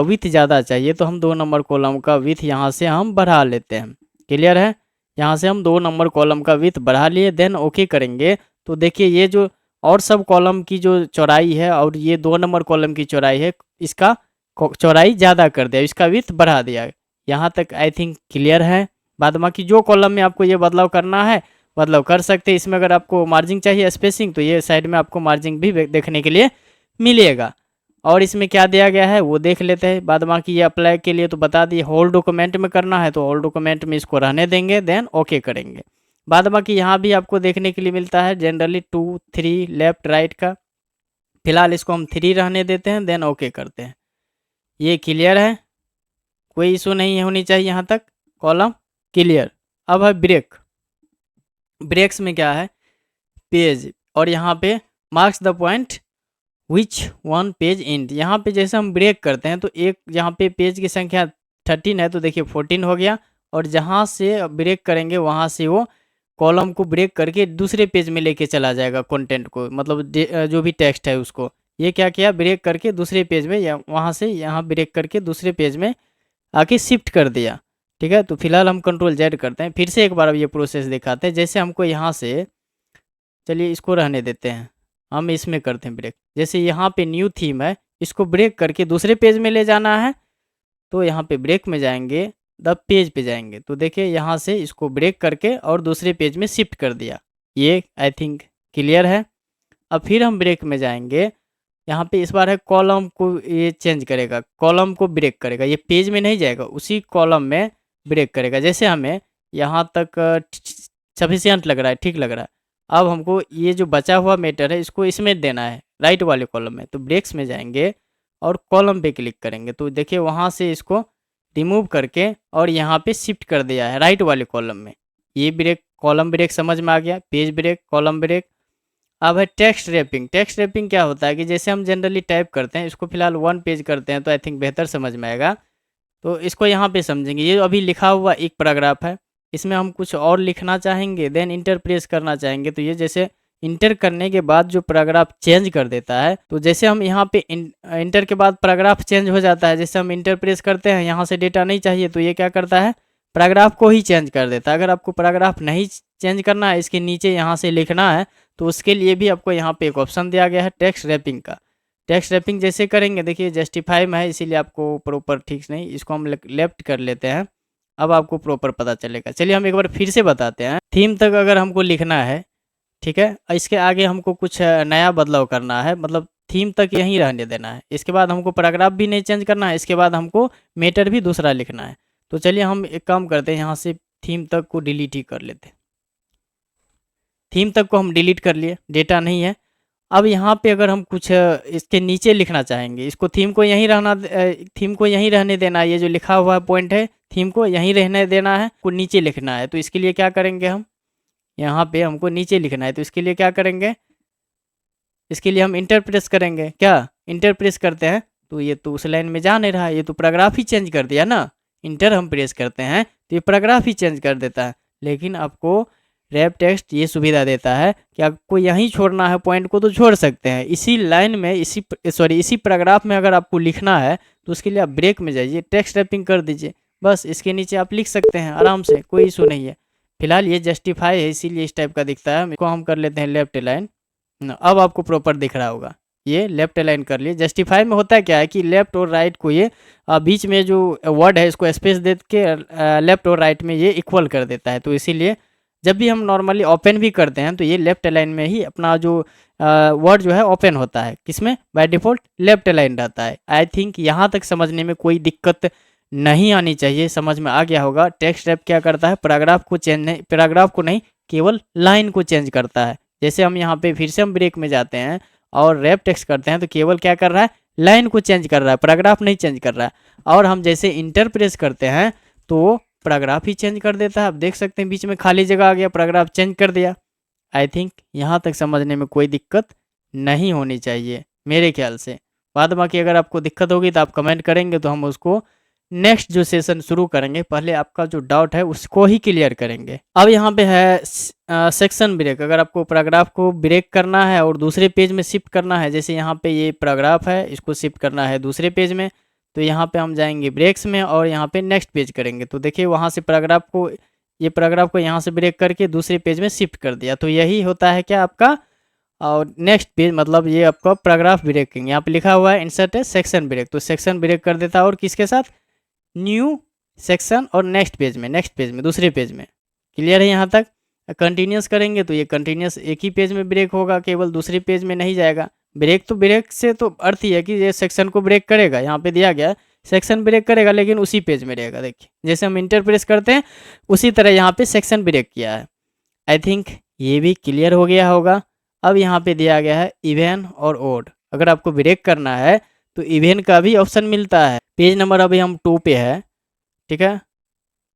[SPEAKER 1] विथ ज़्यादा चाहिए तो हम 2 नंबर कॉलम का विथ यहाँ से हम बढ़ा लेते हैं, क्लियर है। यहाँ से हम 2 नंबर कॉलम का विथ बढ़ा लिए, देन ओके करेंगे तो देखिए ये जो और सब कॉलम की जो चौड़ाई है और ये 2 नंबर कॉलम की चौड़ाई है, इसका चौड़ाई ज़्यादा कर दिया, इसका विथ बढ़ा दिया। यहाँ तक आई थिंक क्लियर है। बाद बाकी जो कॉलम में आपको ये बदलाव करना है बदलाव कर सकते हैं। इसमें अगर आपको मार्जिन चाहिए स्पेसिंग, तो ये साइड में आपको मार्जिन भी देखने के लिए मिलेगा। और इसमें क्या दिया गया है वो देख लेते हैं। बाद बाकी ये अप्लाई के लिए तो बता दिए, होल डॉक्यूमेंट में करना है तो होल डॉक्यूमेंट में इसको रहने देंगे, देन ओके करेंगे। बाद बाकी यहाँ भी आपको देखने के लिए मिलता है जनरली 2 3 लेफ्ट राइट का, फिलहाल इसको हम 3 रहने देते हैं, देन ओके करते हैं। ये क्लियर है, कोई इशू नहीं होनी चाहिए यहाँ तक, कॉलम क्लियर। अब है ब्रेक, ब्रेक्स में क्या है, पेज, और यहाँ पे marks the point which one page end. यहाँ पे जैसे हम ब्रेक करते हैं तो एक यहाँ पे पेज की संख्या 13 है तो देखिए 14 हो गया, और जहाँ से ब्रेक करेंगे वहाँ से वो कॉलम को ब्रेक करके दूसरे पेज में लेके चला जाएगा कंटेंट को, मतलब जो भी टेक्स्ट है उसको। ये क्या किया, ब्रेक करके दूसरे पेज में, या वहाँ से यहाँ ब्रेक करके दूसरे पेज में आके शिफ्ट कर दिया, ठीक है। तो फिलहाल हम कंट्रोल जेड करते हैं, फिर से एक बार अब ये प्रोसेस दिखाते हैं। जैसे हमको यहाँ से, चलिए इसको रहने देते हैं, हम इसमें करते हैं ब्रेक। जैसे यहाँ पे न्यू थीम है, इसको ब्रेक करके दूसरे पेज में ले जाना है, तो यहाँ पे ब्रेक में जाएंगे, द पेज पे जाएंगे, तो देखिए यहाँ से इसको ब्रेक करके और दूसरे पेज में शिफ्ट कर दिया। ये आई थिंक क्लियर है। अब फिर हम ब्रेक में जाएंगे, यहाँ पे इस बार है कॉलम को ये चेंज करेगा, कॉलम को ब्रेक करेगा, ये पेज में नहीं जाएगा, उसी कॉलम में ब्रेक करेगा। जैसे हमें यहाँ तक सफिशियंट लग रहा है, ठीक लग रहा है। अब हमको ये जो बचा हुआ मैटर है इसको इसमें देना है, राइट वाले कॉलम में, तो ब्रेक्स में जाएंगे और कॉलम पे क्लिक करेंगे, तो देखिए वहाँ से इसको रिमूव करके और यहाँ पे शिफ्ट कर दिया है राइट वाले कॉलम में। ये ब्रेक, कॉलम ब्रेक समझ में आ गया, पेज ब्रेक, कॉलम ब्रेक। अब है टेक्स्ट रैपिंग। टेक्स्ट रैपिंग क्या होता है कि जैसे हम जनरली टाइप करते हैं, इसको फिलहाल 1 पेज करते हैं तो आई थिंक बेहतर समझ में आएगा, तो इसको यहाँ पे समझेंगे। ये अभी लिखा हुआ एक पैराग्राफ है, इसमें हम कुछ और लिखना चाहेंगे, देन इंटर प्रेस करना चाहेंगे, तो ये जैसे इंटर करने के बाद जो पैराग्राफ चेंज कर देता है, तो जैसे हम यहाँ पे इंटर के बाद पैराग्राफ चेंज हो जाता है। जैसे हम इंटर प्रेस करते हैं, यहाँ से डेटा नहीं चाहिए तो ये क्या करता है, पैराग्राफ को ही चेंज कर देता है। अगर आपको पैराग्राफ नहीं चेंज करना है, इसके नीचे यहाँ से लिखना है, तो उसके लिए भी आपको यहाँ पे एक ऑप्शन दिया गया है टेक्स्ट रैपिंग का। टेक्स्ट रैपिंग जैसे करेंगे, देखिए जस्टिफाई में है इसीलिए आपको प्रॉपर ठीक नहीं, इसको हम लेफ्ट कर लेते हैं, अब आपको प्रॉपर पता चलेगा। चलिए हम एक बार फिर से बताते हैं। थीम तक अगर हमको लिखना है ठीक है। इसके आगे हमको कुछ नया बदलाव करना है, मतलब थीम तक यहीं रहने देना है। इसके बाद हमको पैराग्राफ भी नहीं चेंज करना है, इसके बाद हमको मैटर भी दूसरा लिखना है। तो चलिए हम एक काम करते हैं, यहाँ से थीम तक को डिलीट ही कर लेते हैं। थीम तक को हम डिलीट कर लिए, डेटा नहीं है। अब यहाँ पे अगर हम कुछ इसके नीचे लिखना चाहेंगे, इसको थीम को यहीं रहना, थीम को यहीं रहने देना है। ये जो लिखा हुआ पॉइंट है थीम को यहीं रहने देना है, को नीचे लिखना है। तो इसके लिए क्या करेंगे, हम यहाँ पे हमको नीचे लिखना है। तो इसके लिए क्या करेंगे, इसके लिए हम इंटर प्रेस करेंगे। क्या इंटर प्रेस करते हैं तो ये तो उस लाइन में जा नहीं रहा है, ये तो पैराग्राफ ही चेंज कर दिया ना। इंटर हम प्रेस करते हैं तो ये पैराग्राफ ही चेंज कर देता है। लेकिन आपको रैप टेक्स्ट ये सुविधा देता है कि आपको यहीं छोड़ना है पॉइंट को तो छोड़ सकते हैं, इसी लाइन में इसी पैराग्राफ में अगर आपको लिखना है तो उसके लिए आप ब्रेक में जाइए, टेक्स्ट रैपिंग कर दीजिए, बस इसके नीचे आप लिख सकते हैं आराम से, कोई इशू नहीं है। फिलहाल ये जस्टिफाई है इसीलिए इस टाइप का दिखता है। इसको हम कर लेते हैं लेफ्ट लाइन। अब आपको प्रॉपर दिख रहा होगा, ये लेफ्ट अलाइन कर लिए। जस्टिफाई में होता है क्या है कि लेफ्ट और राइट को ये बीच में जो वर्ड है इसको स्पेस दे के लेफ्ट और राइट में ये इक्वल कर देता है। तो इसीलिए जब भी हम नॉर्मली ओपन भी करते हैं तो ये लेफ्ट अलाइन में ही अपना जो वर्ड जो है ओपन होता है, किसमें, बाय डिफ़ॉल्ट लेफ्ट अलाइन रहता है। आई थिंक यहाँ तक समझने में कोई दिक्कत नहीं आनी चाहिए, समझ में आ गया होगा। टेक्स्ट रैप क्या करता है, पैराग्राफ को चेंज नहीं, पैराग्राफ को नहीं, केवल लाइन को चेंज करता है। जैसे हम यहाँ पे फिर से हम ब्रेक में जाते हैं और रैप टेक्स्ट करते हैं तो केवल क्या कर रहा है, लाइन को चेंज कर रहा है, पैराग्राफ नहीं चेंज कर रहा है। और हम जैसे इंटर प्रेस करते हैं तो पैराग्राफ ही चेंज कर देता है। आप देख सकते हैं बीच में खाली जगह आ गया, पैराग्राफ चेंज कर दिया। आई थिंक यहाँ तक समझने में कोई दिक्कत नहीं होनी चाहिए मेरे ख्याल से। बाद बाकी अगर आपको दिक्कत होगी तो आप कमेंट करेंगे तो हम उसको नेक्स्ट जो सेशन शुरू करेंगे, पहले आपका जो डाउट है उसको ही क्लियर करेंगे। अब यहाँ पे है सेक्शन ब्रेक। अगर आपको पैराग्राफ को ब्रेक करना है और दूसरे पेज में शिफ्ट करना है, जैसे यहाँ पे ये पैराग्राफ है, इसको शिफ्ट करना है दूसरे पेज में, तो यहाँ पे हम जाएंगे ब्रेक्स में और यहाँ पे नेक्स्ट पेज करेंगे। तो देखिए वहाँ से ये पैराग्राफ को यहाँ से ब्रेक करके दूसरे पेज में शिफ्ट कर दिया। तो यही होता है क्या आपका, और नेक्स्ट पेज मतलब ये आपका पैराग्राफ ब्रेकिंग। यहाँ पे लिखा हुआ है इंसर्ट है सेक्शन ब्रेक, तो सेक्शन ब्रेक कर देता है और किसके साथ, न्यू सेक्शन और नेक्स्ट पेज में दूसरे पेज में। क्लियर है यहाँ तक। कंटिन्यूस करेंगे तो ये कंटिन्यूस एक ही पेज में ब्रेक होगा, केवल दूसरे पेज में नहीं जाएगा। ब्रेक तो ब्रेक से तो अर्थ ही है कि ये सेक्शन को ब्रेक करेगा, यहाँ पे दिया गया सेक्शन ब्रेक करेगा लेकिन उसी पेज में रहेगा। देखिए जैसे हम इंटर प्रेस करते हैं उसी तरह यहाँ पे सेक्शन ब्रेक किया है। आई थिंक ये भी क्लियर हो गया होगा। अब यहाँ पे दिया गया है इवन और ओड। अगर आपको ब्रेक करना है तो इवन का भी ऑप्शन मिलता है। पेज नंबर अभी हम 2 पे है, ठीक है,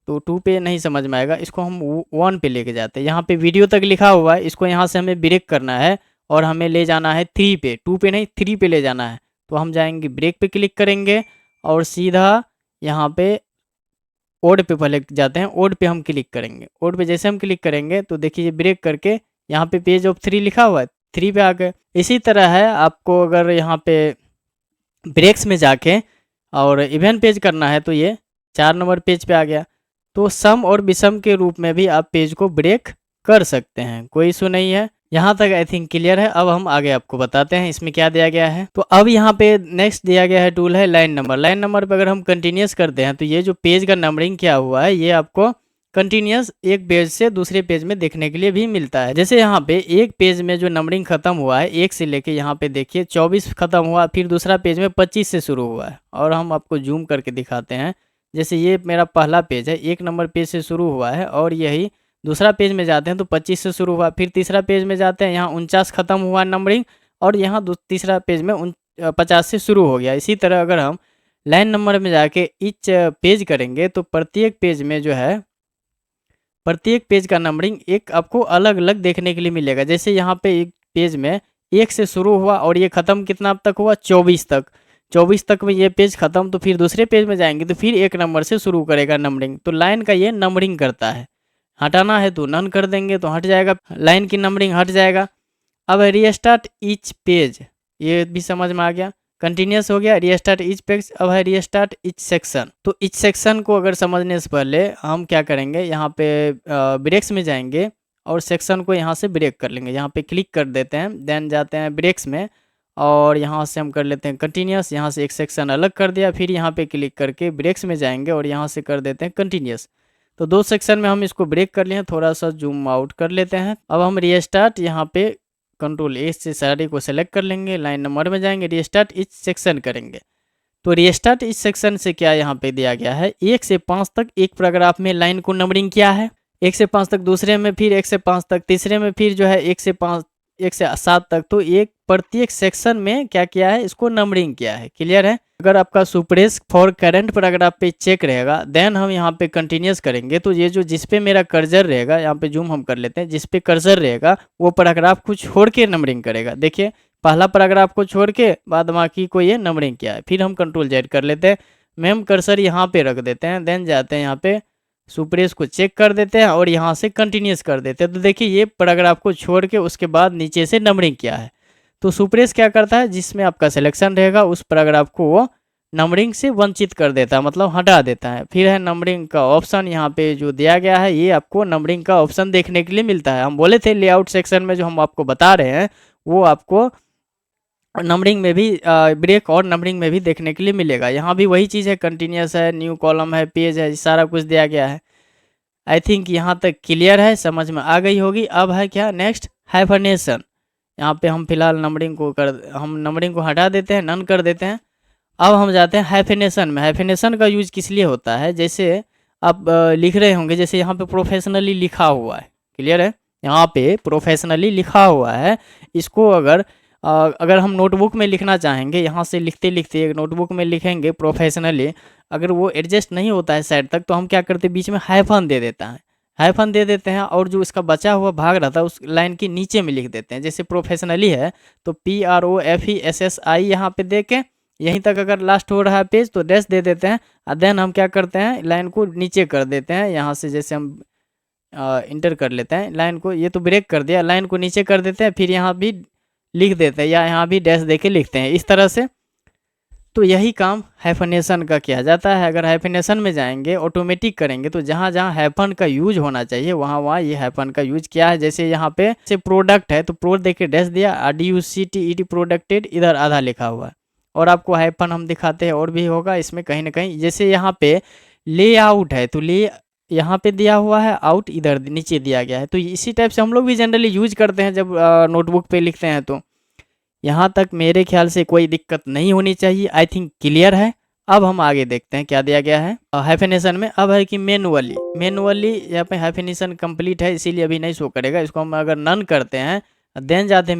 [SPEAKER 1] तो 2 पे नहीं समझ में आएगा, इसको हम 1 पे लेके जाते हैं। यहाँ पे वीडियो तक लिखा हुआ है, इसको यहाँ से हमें ब्रेक करना है और हमें ले जाना है 3 पे, 2 पे नहीं 3 पे ले जाना है। तो हम जाएंगे ब्रेक पे क्लिक करेंगे और सीधा यहाँ पे ओड पे पहले जाते हैं, ओड पे हम क्लिक करेंगे। ओड पे जैसे हम क्लिक करेंगे तो देखिए ब्रेक करके यहाँ पे पेज ऑफ 3 लिखा हुआ है, 3 पे आ गए। इसी तरह है आपको अगर यहाँ पे ब्रेक्स में जाके और इवन पेज करना है तो ये 4 नंबर पेज पे आ गया। तो सम और विषम के रूप में भी आप पेज को ब्रेक कर सकते हैं, कोई इशू नहीं है। यहाँ तक आई थिंक क्लियर है। अब हम आगे आपको बताते हैं इसमें क्या दिया गया है। तो अब यहाँ पे नेक्स्ट दिया गया है टूल है लाइन नंबर। लाइन नंबर पे अगर हम कंटिन्यूस करते हैं तो ये जो पेज का नंबरिंग क्या हुआ है ये आपको कंटिन्यूस एक पेज से दूसरे पेज में देखने के लिए भी मिलता है। जैसे यहाँ पे एक पेज में जो नंबरिंग खत्म हुआ है 1 से लेके यहाँ पे देखिए 24 खत्म हुआ, फिर दूसरा पेज में 25 से शुरू हुआ है। और हम आपको जूम करके दिखाते हैं। जैसे ये मेरा पहला पेज है, 1 नंबर पेज से शुरू हुआ है और यही दूसरा पेज में जाते हैं तो 25 से शुरू हुआ, फिर तीसरा पेज में जाते हैं यहाँ 49 खत्म हुआ नंबरिंग और यहाँ तीसरा पेज में 50 से शुरू हो गया। इसी तरह अगर हम लाइन नंबर में जाके ईच पेज करेंगे तो प्रत्येक पेज में जो है प्रत्येक पेज का नंबरिंग एक आपको अलग अलग देखने के लिए मिलेगा। जैसे यहाँ पे एक पेज में 1 से शुरू हुआ और ये ख़त्म कितना तक हुआ 24 तक, 24 तक में ये पेज ख़त्म, तो फिर दूसरे पेज में जाएंगे तो फिर 1 नंबर से शुरू करेगा नंबरिंग। तो लाइन का ये नंबरिंग करता है। हटाना है तो नन कर देंगे तो हट जाएगा, लाइन की नंबरिंग हट जाएगा। अब रीस्टार्ट ईच पेज, ये भी समझ में आ गया। कंटिन्यूस हो गया, रीस्टार्ट ईच पेज। अब है रीस्टार्ट ईच सेक्शन। तो ईच सेक्शन को अगर समझने से पहले हम क्या करेंगे, यहाँ पे ब्रेक्स में जाएंगे और सेक्शन को यहाँ से ब्रेक कर लेंगे। यहाँ पे क्लिक कर देते हैं, देन जाते हैं ब्रेक्स में और यहाँ से हम कर लेते हैं कंटिन्यूस। यहाँ से एक सेक्शन अलग कर दिया, फिर यहाँ पे क्लिक करके ब्रेक्स में जाएंगे और यहाँ से कर देते हैं कंटिन्यूस। तो 2 सेक्शन में हम इसको ब्रेक कर लिए हैं। थोड़ा सा जूम आउट कर लेते हैं। अब हम रीस्टार्ट यहाँ पे कंट्रोल ए से सारे को सेलेक्ट कर लेंगे, लाइन नंबर में जाएंगे, रीस्टार्ट इच सेक्शन करेंगे। तो रीस्टार्ट इस सेक्शन से क्या यहाँ पे दिया गया है, 1 से 5 तक एक पैराग्राफ में लाइन को नंबरिंग किया है, 1 से 5 तक दूसरे में, फिर 1 से 5 तक तीसरे में, फिर जो है 1 से 7 तक। तो एक प्रत्येक सेक्शन में क्या किया है, इसको नंबरिंग किया है। क्लियर है। अगर आपका सुप्रेस फॉर करंट पैराग्राफ पे चेक रहेगा, देन हम यहाँ पे कंटिन्यूस करेंगे। तो ये जो जिस पे मेरा कर्सर रहेगा, यहाँ पे जूम हम कर लेते हैं, जिस पे कर्सर रहेगा वो पैराग्राफ को छोड़ के नंबरिंग करेगा। देखिए पहला पैराग्राफ को छोड़ के बाद बाकी को ये नंबरिंग किया है। फिर हम कंट्रोल जेड कर लेते हैं, मैम कर्सर यहाँ पे रख देते हैं, देन जाते हैं यहाँ पे सुप्रेस को चेक कर देते हैं और यहाँ से कंटिन्यूस कर देते हैं। तो देखिए ये पैराग्राफ को छोड़ के उसके बाद नीचे से नंबरिंग किया है। तो सुप्रेस क्या करता है, जिसमें आपका सिलेक्शन रहेगा उस पैराग्राफ को वो नंबरिंग से वंचित कर देता है, मतलब हटा देता है। फिर है नंबरिंग का ऑप्शन, यहाँ पे जो दिया गया है ये आपको नंबरिंग का ऑप्शन देखने के लिए मिलता है। हम बोले थे लेआउट सेक्शन में जो हम आपको बता रहे हैं वो आपको नंबरिंग में भी ब्रेक और नंबरिंग में भी देखने के लिए मिलेगा। यहाँ भी वही चीज़ है, कंटिन्यूस है, न्यू कॉलम है, पेज है, सारा कुछ दिया गया है। आई थिंक यहाँ तक क्लियर है, समझ में आ गई होगी। अब है क्या नेक्स्ट, हाइफनेशन। यहाँ पे हम फिलहाल नंबरिंग को हटा देते हैं, नन कर देते हैं। अब हम जाते हैं हाइफनेशन में। हाइफनेशन का यूज किस लिए होता है, जैसे आप लिख रहे होंगे, जैसे यहाँ पे प्रोफेशनली लिखा हुआ है। क्लियर है, यहाँ पे प्रोफेशनली लिखा हुआ है। इसको अगर हम नोटबुक में लिखना चाहेंगे, यहाँ से लिखते लिखते एक नोटबुक में लिखेंगे प्रोफेशनली, अगर वो एडजस्ट नहीं होता है साइड तक, तो हम क्या करते हैं, बीच में हाइफन दे देता है, हाइफन दे देते हैं और जो इसका बचा हुआ भाग रहता है उस लाइन के नीचे में लिख देते हैं। जैसे प्रोफेशनली है तो PROFESSI यहाँ पे दे के यहीं तक अगर लास्ट हो रहा है पेज तो डैश दे देते हैं, और देन हम क्या करते हैं, लाइन को नीचे कर देते हैं। यहाँ से जैसे हम इंटर कर लेते हैं लाइन को, ये तो ब्रेक कर दिया, लाइन को नीचे कर देते हैं, फिर यहाँ भी लिख देते हैं या यहाँ भी डैश दे के लिखते हैं इस तरह से। तो यही काम हाइफनेशन का किया जाता है। अगर हाइफनेशन में जाएंगे ऑटोमेटिक करेंगे तो जहाँ जहाँ हाइफन का यूज होना चाहिए वहाँ वहाँ ये हाइफन का यूज किया है। जैसे यहाँ पे से प्रोडक्ट है तो प्रो दे के डैश दिया, DUCTED प्रोडक्टेड इधर आधा लिखा हुआ है। और आपको हाइफन हम दिखाते हैं और भी होगा इसमें कहीं ना कहीं। जैसे यहाँ पे लेआउट है तो ले यहाँ पे दिया हुआ है, आउट इधर नीचे दिया गया है। तो इसी टाइप से हम लोग भी जनरली यूज करते हैं जब नोटबुक पे लिखते हैं। तो यहाँ तक मेरे ख्याल से कोई दिक्कत नहीं होनी चाहिए। आई थिंक क्लियर है। अब हम आगे देखते हैं क्या दिया गया है हाइफनेशन में। अब है कि मैनुअली यहाँ पे हाइफनेशन कंप्लीट है इसीलिए अभी नहीं शो करेगा। इसको हम अगर नन करते हैं देन जाते हैं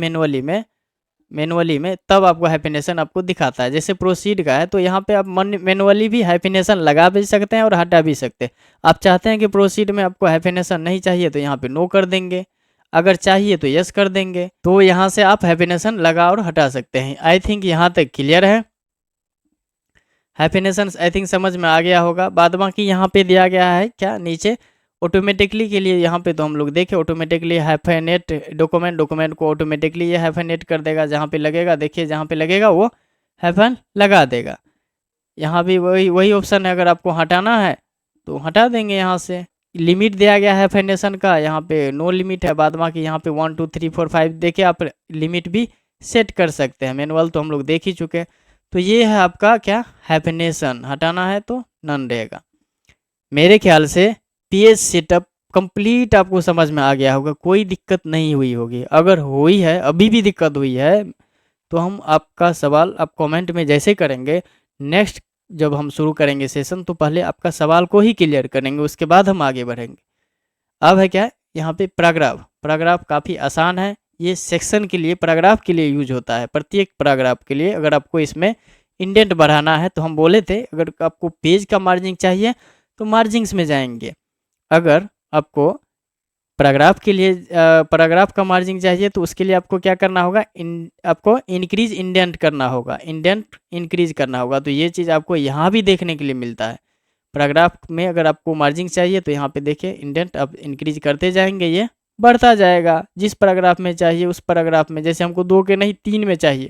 [SPEAKER 1] मैनुअली में तब आपको हाइफनेशन आपको दिखाता है। जैसे प्रोसीड का है तो यहाँ पे आप मैनुअली भी हाइफनेशन लगा भी सकते हैं और हटा भी सकते हैं। आप चाहते हैं कि प्रोसीड में आपको हाइफनेशन नहीं चाहिए तो यहाँ पे नो कर देंगे, अगर चाहिए तो यस कर देंगे। तो यहाँ से आप हाइफनेशन लगा और हटा सकते हैं। आई थिंक यहाँ तक क्लियर है। हाइफनेशन आई थिंक समझ में आ गया होगा। बाद बाकी यहाँ पे दिया गया है क्या नीचे ऑटोमेटिकली के लिए, यहाँ पे तो हम लोग देखें ऑटोमेटिकली हाइफनेट डॉक्यूमेंट को ऑटोमेटिकली ये हाइफनेट कर देगा। जहाँ पे लगेगा देखिए, जहाँ पे लगेगा वो हाइफन लगा देगा। यहाँ भी वही ऑप्शन है, अगर आपको हटाना है तो हटा देंगे। यहाँ से लिमिट दिया गया है हाइफनेशन का, यहाँ पे नो लिमिट है। बाद बाकी यहाँ पे 1 2 3 4 5 देके आप लिमिट भी सेट कर सकते हैं। मैनुअल तो हम लोग देख ही चुके। तो ये है आपका क्या हाइफनेशन, हटाना है तो नन रहेगा। मेरे ख्याल से पेज सेटअप कंप्लीट आपको समझ में आ गया होगा, कोई दिक्कत नहीं हुई होगी। अगर हुई है, अभी भी दिक्कत हुई है, तो हम आपका सवाल आप कमेंट में जैसे करेंगे, नेक्स्ट जब हम शुरू करेंगे सेशन तो पहले आपका सवाल को ही क्लियर करेंगे, उसके बाद हम आगे बढ़ेंगे। अब है क्या, यहाँ पे पैराग्राफ काफ़ी आसान है। ये सेक्शन के लिए, पैराग्राफ के लिए यूज होता है, प्रत्येक पैराग्राफ के लिए। अगर आपको इसमें इंडेंट बढ़ाना है तो हम बोले थे अगर आपको पेज का मार्जिंग चाहिए तो मार्जिंग्स में जाएंगे। अगर आपको पैराग्राफ के लिए पैराग्राफ का मार्जिंग चाहिए तो उसके लिए आपको क्या करना होगा, आपको इंक्रीज इंडेंट करना होगा, इंडेंट इंक्रीज करना होगा। तो ये चीज़ आपको यहाँ भी देखने के लिए मिलता है। पैराग्राफ में अगर आपको मार्जिंग चाहिए तो यहाँ पे देखिए इंडेंट आप इंक्रीज करते जाएंगे, ये बढ़ता जाएगा जिस पैराग्राफ में चाहिए उस पैराग्राफ में। जैसे हमको 2 के नहीं 3 में चाहिए,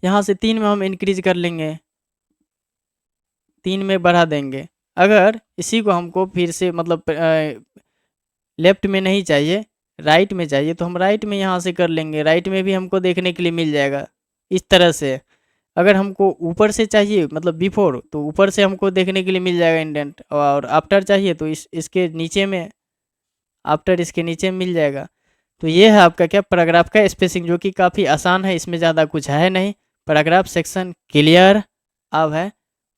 [SPEAKER 1] यहाँ से 3 में हम इंक्रीज कर लेंगे, 3 में बढ़ा देंगे। अगर इसी को हमको फिर से मतलब लेफ्ट में नहीं चाहिए, राइट में चाहिए, तो हम राइट में यहाँ से कर लेंगे। राइट में भी हमको देखने के लिए मिल जाएगा इस तरह से। अगर हमको ऊपर से चाहिए मतलब बिफोर, तो ऊपर से हमको देखने के लिए मिल जाएगा इंडेंट, और आफ्टर चाहिए तो इसके नीचे में, आफ्टर इसके नीचे में मिल जाएगा। तो ये है आपका क्या, पैराग्राफ का स्पेसिंग, जो कि काफ़ी आसान है, इसमें ज़्यादा कुछ है नहीं। Paragraph section clear. अब है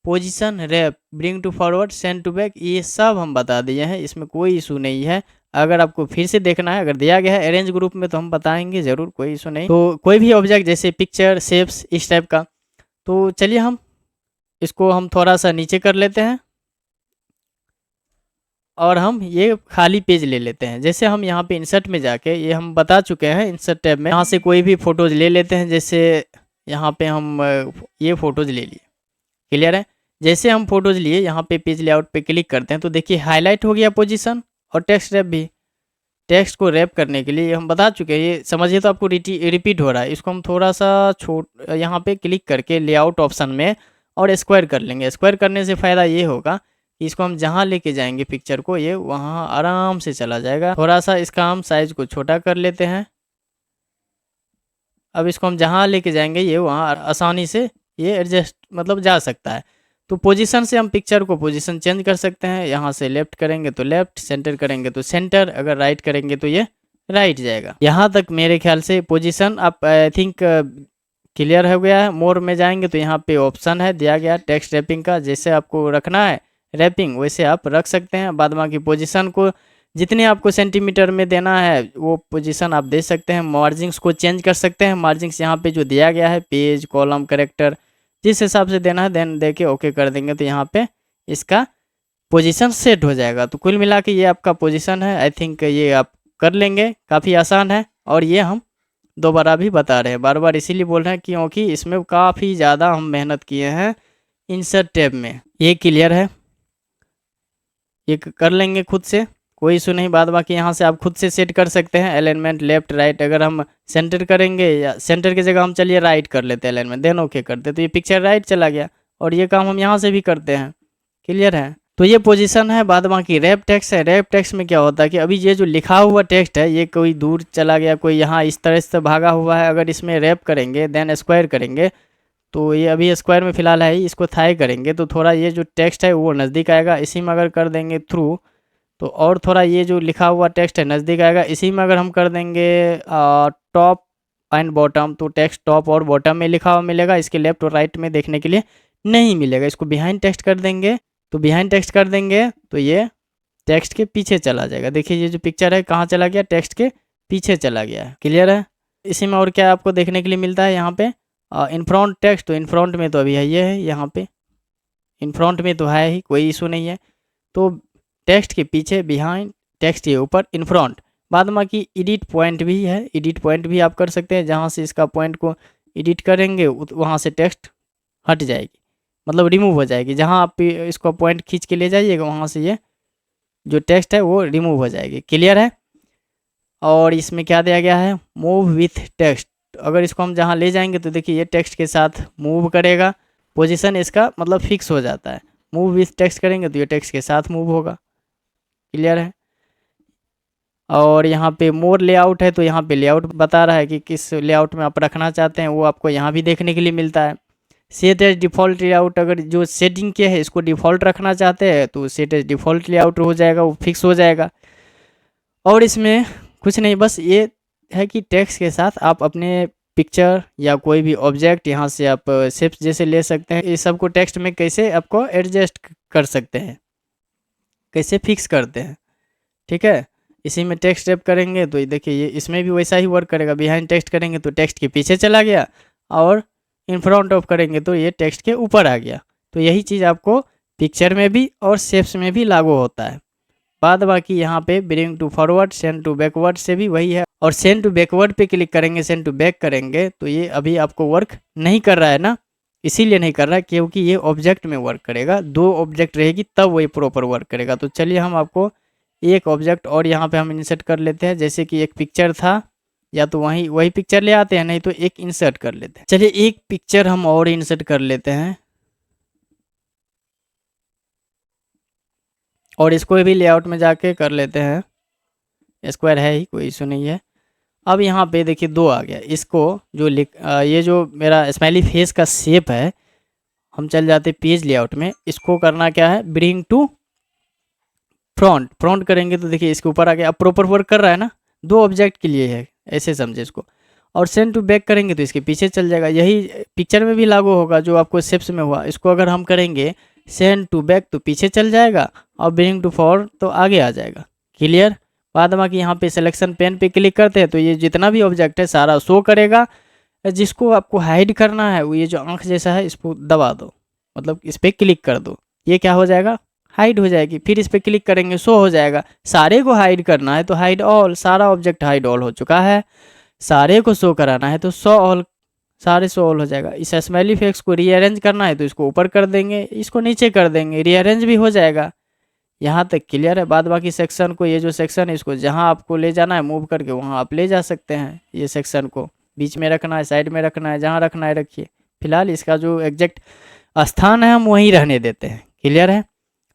[SPEAKER 1] position, wrap, bring to forward, send to back, ये सब हम बता दिए हैं, इसमें कोई इशू नहीं है। अगर आपको फिर से देखना है, अगर दिया गया है अरेंज ग्रुप में, तो हम बताएंगे ज़रूर, कोई इशू नहीं। तो कोई भी ऑब्जेक्ट जैसे पिक्चर, शेप्स, इस टाइप का, तो चलिए हम इसको हम थोड़ा सा नीचे कर लेते हैं और हम ये खाली पेज ले लेते हैं। जैसे हम यहाँ पे इंसर्ट में जाके, ये हम बता चुके हैं इंसर्ट टैब में, यहाँ से कोई भी फ़ोटोज़ ले लेते हैं। जैसे यहाँ पे हम ये फ़ोटोज़ ले लिए, क्लियर है। जैसे हम फ़ोटोज़ लिए, यहाँ पे पेज लेआउट पे क्लिक करते हैं, तो देखिए हाईलाइट हो गया पोजीशन, और टेक्स्ट रैप भी। टेक्स्ट को रैप करने के लिए हम बता चुके हैं, ये समझिए तो आपको रिपीट हो रहा है। इसको हम थोड़ा सा यहाँ पे क्लिक करके लेआउट ऑप्शन में और स्क्वायर कर लेंगे। स्क्वायर करने से फ़ायदा ये होगा कि इसको हम जहाँ लेके जाएंगे पिक्चर को, ये वहाँ आराम से चला जाएगा। थोड़ा सा इसका हम साइज को छोटा कर लेते हैं। अब इसको हम जहाँ लेके जाएंगे, ये वहाँ आसानी से ये एडजस्ट मतलब जा सकता है। तो पोजीशन से हम पिक्चर को पोजीशन चेंज कर सकते हैं। यहाँ से लेफ्ट करेंगे तो लेफ्ट, सेंटर करेंगे तो सेंटर, अगर राइट करेंगे तो ये राइट जाएगा। यहाँ तक मेरे ख्याल से पोजीशन आप आई थिंक क्लियर हो गया है। मोर में जाएंगे तो यहाँ पे ऑप्शन है दिया गया टेक्स्ट रैपिंग का, जैसे आपको रखना है रैपिंग वैसे आप रख सकते हैं। बाद बाकी पोजीशन को जितने आपको सेंटीमीटर में देना है वो पोजीशन आप दे सकते हैं। मार्जिंग्स को चेंज कर सकते हैं। मार्जिंग्स यहाँ पे जो दिया गया है, पेज, कॉलम, करेक्टर, जिस हिसाब से देना है देन दे के ओके कर देंगे, तो यहाँ पे इसका पोजीशन सेट हो जाएगा। तो कुल मिला के ये आपका पोजीशन है। आई थिंक ये आप कर लेंगे, काफ़ी आसान है। और ये हम दोबारा भी बता रहे हैं, बार बार इसीलिए बोल रहे हैं क्योंकि इसमें काफ़ी ज़्यादा हम मेहनत किए हैं इंसर्ट टैब में। ये क्लियर है, ये कर लेंगे खुद से, कोई इशू नहीं। बाद बाकी यहाँ से आप खुद से सेट कर सकते हैं अलाइनमेंट लेफ्ट राइट। अगर हम सेंटर करेंगे या सेंटर की जगह हम चलिए राइट कर लेते हैं अलाइनमेंट, देन ओके करते, तो ये पिक्चर राइट चला गया। और ये काम हम यहाँ से भी करते हैं, क्लियर है। तो ये पोजीशन है। बाद बाकी रैप टेक्स्ट है। रैप टेक्स्ट में क्या होता है कि अभी ये जो लिखा हुआ टेक्स्ट है, ये कोई दूर चला गया, कोई यहाँ इस तरह से भागा हुआ है, अगर इसमें रैप करेंगे देन स्क्वायर करेंगे, तो ये अभी स्क्वायर में फ़िलहाल है, इसको थाई करेंगे तो थोड़ा ये जो टेक्स्ट है वो नज़दीक आएगा। इसी में अगर कर देंगे थ्रू, तो और थोड़ा ये जो लिखा हुआ टेक्स्ट है नज़दीक आएगा। इसी में अगर हम कर देंगे टॉप एंड बॉटम, तो टेक्स्ट टॉप और बॉटम में लिखा हुआ मिलेगा, इसके लेफ्ट और राइट में देखने के लिए नहीं मिलेगा। इसको बिहाइंड टेक्स्ट कर देंगे, तो बिहाइंड टेक्स्ट कर देंगे तो ये टेक्स्ट के पीछे चला जाएगा। देखिए ये जो पिक्चर है कहाँ चला गया, टेक्स्ट के पीछे चला गया है, क्लियर है। इसी में और क्या आपको देखने के लिए मिलता है यहाँ पे इन फ्रंट टेक्स्ट, तो इन फ्रंट में तो अभी है, ये है यहाँ पे इन फ्रंट में तो है ही, कोई इशू नहीं है। तो टेक्स्ट के पीछे बिहाइंड, टेक्स्ट के ऊपर इन फ्रंट। बाद बाकी एडिट पॉइंट भी है, एडिट पॉइंट भी आप कर सकते हैं, जहाँ से इसका पॉइंट को एडिट करेंगे वहाँ से टेक्स्ट हट जाएगी, मतलब रिमूव हो जाएगी। जहाँ आप इसको पॉइंट खींच के ले जाइएगा वहाँ से ये जो टेक्स्ट है वो रिमूव हो जाएगी, क्लियर है। और इसमें क्या दिया गया है, मूव विथ टेक्स्ट। अगर इसको हम जहाँ ले जाएंगे तो देखिए ये टेक्स्ट के साथ मूव करेगा, पोजीशन इसका मतलब फिक्स हो जाता है। मूव विथ टेक्स्ट करेंगे तो ये टेक्स्ट के साथ मूव होगा, क्लियर है। और यहाँ पे मोर लेआउट है, तो यहाँ पे लेआउट बता रहा है कि किस लेआउट में आप रखना चाहते हैं, वो आपको यहाँ भी देखने के लिए मिलता है। सेट एज डिफ़ॉल्ट लेआउट, अगर जो सेटिंग किया है इसको डिफ़ॉल्ट रखना चाहते हैं तो सेट एज डिफ़ॉल्ट लेआउट हो जाएगा, वो फिक्स हो जाएगा। और इसमें कुछ नहीं, बस ये है कि टेक्स्ट के साथ आप अपने पिक्चर या कोई भी ऑब्जेक्ट यहाँ से आप शेप्स जैसे ले सकते हैं। ये सबको टेक्स्ट में कैसे आपको एडजस्ट कर सकते हैं, कैसे फिक्स करते हैं, ठीक है। इसी में टेक्स्ट टैप करेंगे तो ये देखिए ये इसमें भी वैसा ही वर्क करेगा। बिहाइंड टेक्स्ट करेंगे तो टेक्स्ट के पीछे चला गया, और इन फ्रंट ऑफ करेंगे तो ये टेक्स्ट के ऊपर आ गया। तो यही चीज़ आपको पिक्चर में भी और शेप्स में भी लागू होता है। बाद बाकी यहाँ पे bring to forward, send to backward से भी वही है। और सेंड टू बैकवर्ड पे क्लिक करेंगे, सेंड टू बैक करेंगे तो ये अभी आपको वर्क नहीं कर रहा है ना, इसीलिए नहीं कर रहा है क्योंकि ये ऑब्जेक्ट में वर्क करेगा। दो ऑब्जेक्ट रहेगी तब वही प्रॉपर वर्क करेगा। तो चलिए हम आपको एक ऑब्जेक्ट और यहाँ पे हम इंसर्ट कर लेते हैं। जैसे कि एक पिक्चर था, या तो वही पिक्चर ले आते हैं, नहीं तो एक इंसर्ट कर लेते हैं। चलिए एक पिक्चर हम और इंसर्ट कर लेते हैं, और इसको भी लेआउट में जाके कर लेते हैं। स्क्वायर है ही, कोई इशू नहीं है। अब यहाँ पे देखिए 2 आ गया। इसको जो ये जो मेरा स्माइली फेस का शेप है, हम चल जाते पेज लेआउट में। इसको करना क्या है, ब्रिंग टू फ्रंट। फ्रंट करेंगे तो देखिए इसके ऊपर आ गया। अब प्रॉपर वर्क कर रहा है ना, 2 ऑब्जेक्ट के लिए है, ऐसे समझे इसको। और सेंड टू बैक करेंगे तो इसके पीछे चल जाएगा। यही पिक्चर में भी लागू होगा जो आपको शेप्स में हुआ। इसको अगर हम करेंगे सेंड टू बैक तो पीछे चल जाएगा, और ब्रिंग टू फॉरवर्ड तो आगे आ जाएगा। क्लियर। बाद बाकी यहाँ पे सिलेक्शन पेन पे क्लिक करते हैं तो ये जितना भी ऑब्जेक्ट है सारा शो करेगा। जिसको आपको हाइड करना है वो ये जो आंख जैसा है इसको दबा दो, मतलब इस पर क्लिक कर दो, ये क्या हो जाएगा, हाइड हो जाएगी। फिर इस पर क्लिक करेंगे शो हो जाएगा। सारे को हाइड करना है तो हाइड ऑल, सारा ऑब्जेक्ट हाइड ऑल हो चुका है। सारे को शो कराना है तो शो ऑल, सारे शो ऑल हो जाएगा। इस स्माइली फेस को रीअरेंज करना है तो इसको ऊपर कर देंगे, इसको नीचे कर देंगे, रीअरेंज भी हो जाएगा। यहाँ तक क्लियर है। बाद बाकी सेक्शन को, ये जो सेक्शन है इसको जहाँ आपको ले जाना है मूव करके वहाँ आप ले जा सकते हैं। ये सेक्शन को बीच में रखना है, साइड में रखना है, जहाँ रखना है रखिए। फिलहाल इसका जो एग्जैक्ट स्थान है हम वहीं रहने देते हैं। क्लियर है।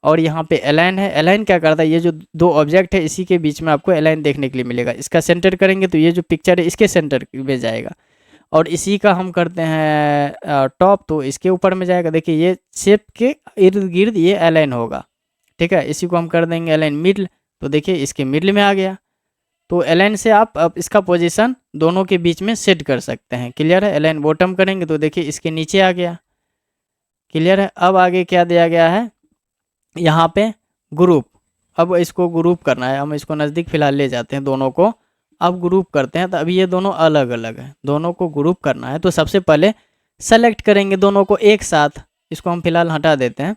[SPEAKER 1] और यहाँ पे अलाइन है। अलाइन क्या करता है, ये जो 2 ऑब्जेक्ट है इसी के बीच में आपको अलाइन देखने के लिए मिलेगा। इसका सेंटर करेंगे तो ये जो पिक्चर है इसके सेंटर में जाएगा। और इसी का हम करते हैं टॉप तो इसके ऊपर में जाएगा। देखिए ये शेप के इर्द गिर्द ये अलाइन होगा। ठीक है। इसी को हम कर देंगे अलाइन मिडल, तो देखिए इसके मिडल में आ गया। तो अलाइन से आप अब इसका पोजीशन दोनों के बीच में सेट कर सकते हैं। क्लियर है। अलाइन बॉटम करेंगे तो देखिए इसके नीचे आ गया। क्लियर है। अब आगे क्या दिया गया है, यहाँ पे ग्रुप। अब इसको ग्रुप करना है, हम इसको नज़दीक फिलहाल ले जाते हैं दोनों को। अब ग्रुप करते हैं तो अभी ये दोनों अलग अलग है, दोनों को ग्रुप करना है तो सबसे पहले सेलेक्ट करेंगे दोनों को एक साथ। इसको हम फिलहाल हटा देते हैं।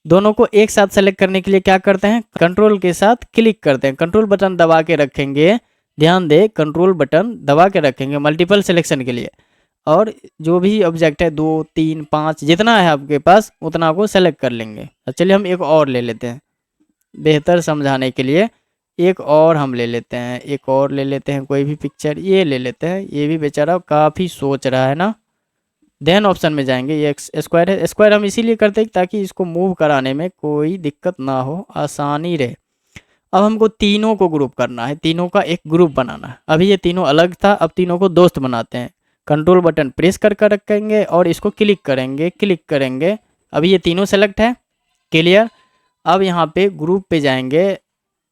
[SPEAKER 1] दोनों को एक साथ सेलेक्ट करने के लिए क्या करते हैं, कंट्रोल के साथ क्लिक करते हैं। कंट्रोल बटन दबा के रखेंगे, ध्यान दे, कंट्रोल बटन दबा के रखेंगे मल्टीपल सिलेक्शन के लिए। और जो भी ऑब्जेक्ट है 2, 3, 5 जितना है आपके पास उतना को सेलेक्ट कर लेंगे। चलिए हम एक और ले लेते हैं बेहतर समझाने के लिए। एक और हम ले लेते हैं, एक और ले लेते हैं, कोई भी पिक्चर ये ले लेते हैं। ये भी बेचारा काफ़ी सोच रहा है ना। देन ऑप्शन में जाएंगे, ये स्क्वायर है। स्क्वायर हम इसीलिए करते हैं ताकि इसको मूव कराने में कोई दिक्कत ना हो, आसानी रहे। अब हमको तीनों को ग्रुप करना है, तीनों का एक ग्रुप बनाना है। अभी ये तीनों अलग था, अब तीनों को दोस्त बनाते हैं। कंट्रोल बटन प्रेस कर कर रखेंगे और इसको क्लिक करेंगे, क्लिक करेंगे। अभी ये तीनों सेलेक्ट है। क्लियर। अब यहाँ पे ग्रुप पे जाएंगे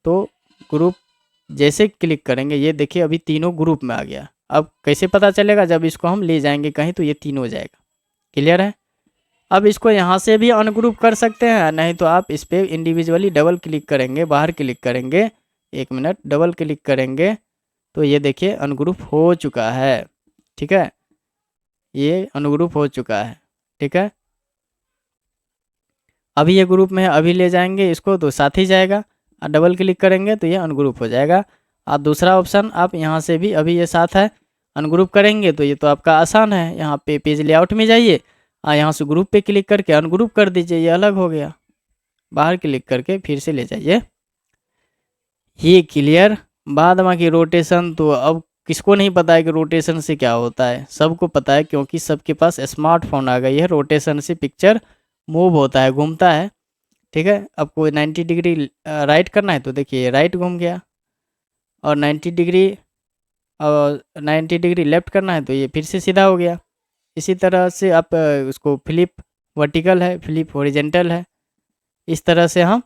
[SPEAKER 1] तो ग्रुप जैसे क्लिक करेंगे ये देखिए अभी तीनों ग्रुप में आ गया। अब कैसे पता चलेगा, जब इसको हम ले जाएंगे कहीं तो ये तीनों हो जाएगा। क्लियर है। अब इसको यहाँ से भी अनग्रुप कर सकते हैं, नहीं तो आप इस पर इंडिविजुअली डबल क्लिक करेंगे, बाहर क्लिक करेंगे, 1 मिनट डबल क्लिक करेंगे तो ये देखिए अनग्रुप हो चुका है। ठीक है, ये अनग्रुप हो चुका है। ठीक है। अभी ये ग्रुप में है, अभी ले जाएंगे इसको तो साथ ही जाएगा। डबल क्लिक करेंगे तो ये अनग्रुप हो जाएगा। और दूसरा ऑप्शन आप यहाँ से भी, अभी ये साथ है, अनग्रुप करेंगे तो ये तो आपका आसान है। यहाँ पे पेज लेआउट में जाइए और यहाँ से ग्रुप पे क्लिक करके अनग्रुप कर दीजिए, ये अलग हो गया। बाहर क्लिक करके फिर से ले जाइए। ये क्लियर। बाद बाकी रोटेशन तो अब किसको नहीं पता है कि रोटेशन से क्या होता है, सबको पता है क्योंकि सबके पास स्मार्टफोन आ गई है। रोटेशन से पिक्चर मूव होता है, घूमता है। ठीक है। आपको 90 डिग्री राइट करना है तो देखिए राइट घूम गया, और 90 डिग्री लेफ्ट करना है तो ये फिर से सीधा हो गया। इसी तरह से आप उसको फ्लिप वर्टिकल है, फ्लिप हॉरिजेंटल है, इस तरह से हम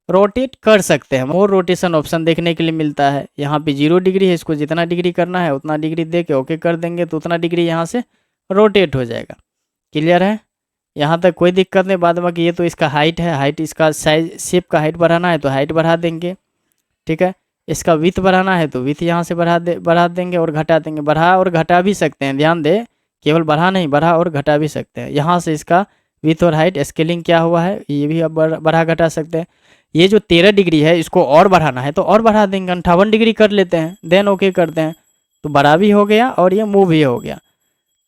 [SPEAKER 1] रोटेट कर सकते हैं। मोर रोटेशन ऑप्शन देखने के लिए मिलता है। यहाँ पे 0 डिग्री है, इसको जितना डिग्री करना है उतना डिग्री दे के ओके कर देंगे तो उतना डिग्री यहाँ से रोटेट हो जाएगा। क्लियर है। यहाँ तक कोई दिक्कत नहीं। बाद बाकी ये तो इसका हाइट है, हाइट इसका साइज शेप का हाइट बढ़ाना है तो हाइट बढ़ा देंगे। ठीक है। इसका विथ बढ़ाना है तो विथ यहाँ से बढ़ा देंगे और घटा देंगे। बढ़ा और घटा भी सकते हैं, ध्यान दे, केवल बढ़ा नहीं, बढ़ा और घटा भी सकते हैं। यहाँ से इसका विथ और हाइट स्केलिंग क्या हुआ है ये भी अब बढ़ा घटा सकते हैं। ये जो 13 डिग्री है इसको और बढ़ाना है तो और बढ़ा देंगे, 58 डिग्री कर लेते हैं, देन ओके करते हैं तो बड़ा भी हो गया और ये मूव भी हो गया।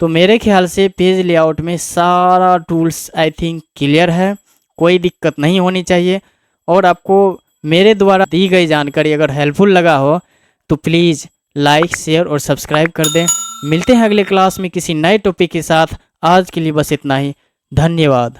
[SPEAKER 1] तो मेरे ख्याल से पेज लेआउट में सारा टूल्स आई थिंक क्लियर है, कोई दिक्कत नहीं होनी चाहिए। और आपको मेरे द्वारा दी गई जानकारी अगर हेल्पफुल लगा हो तो प्लीज़ लाइक, शेयर और सब्सक्राइब कर दें। मिलते हैं अगले क्लास में किसी नए टॉपिक के साथ। आज के लिए बस इतना ही। धन्यवाद।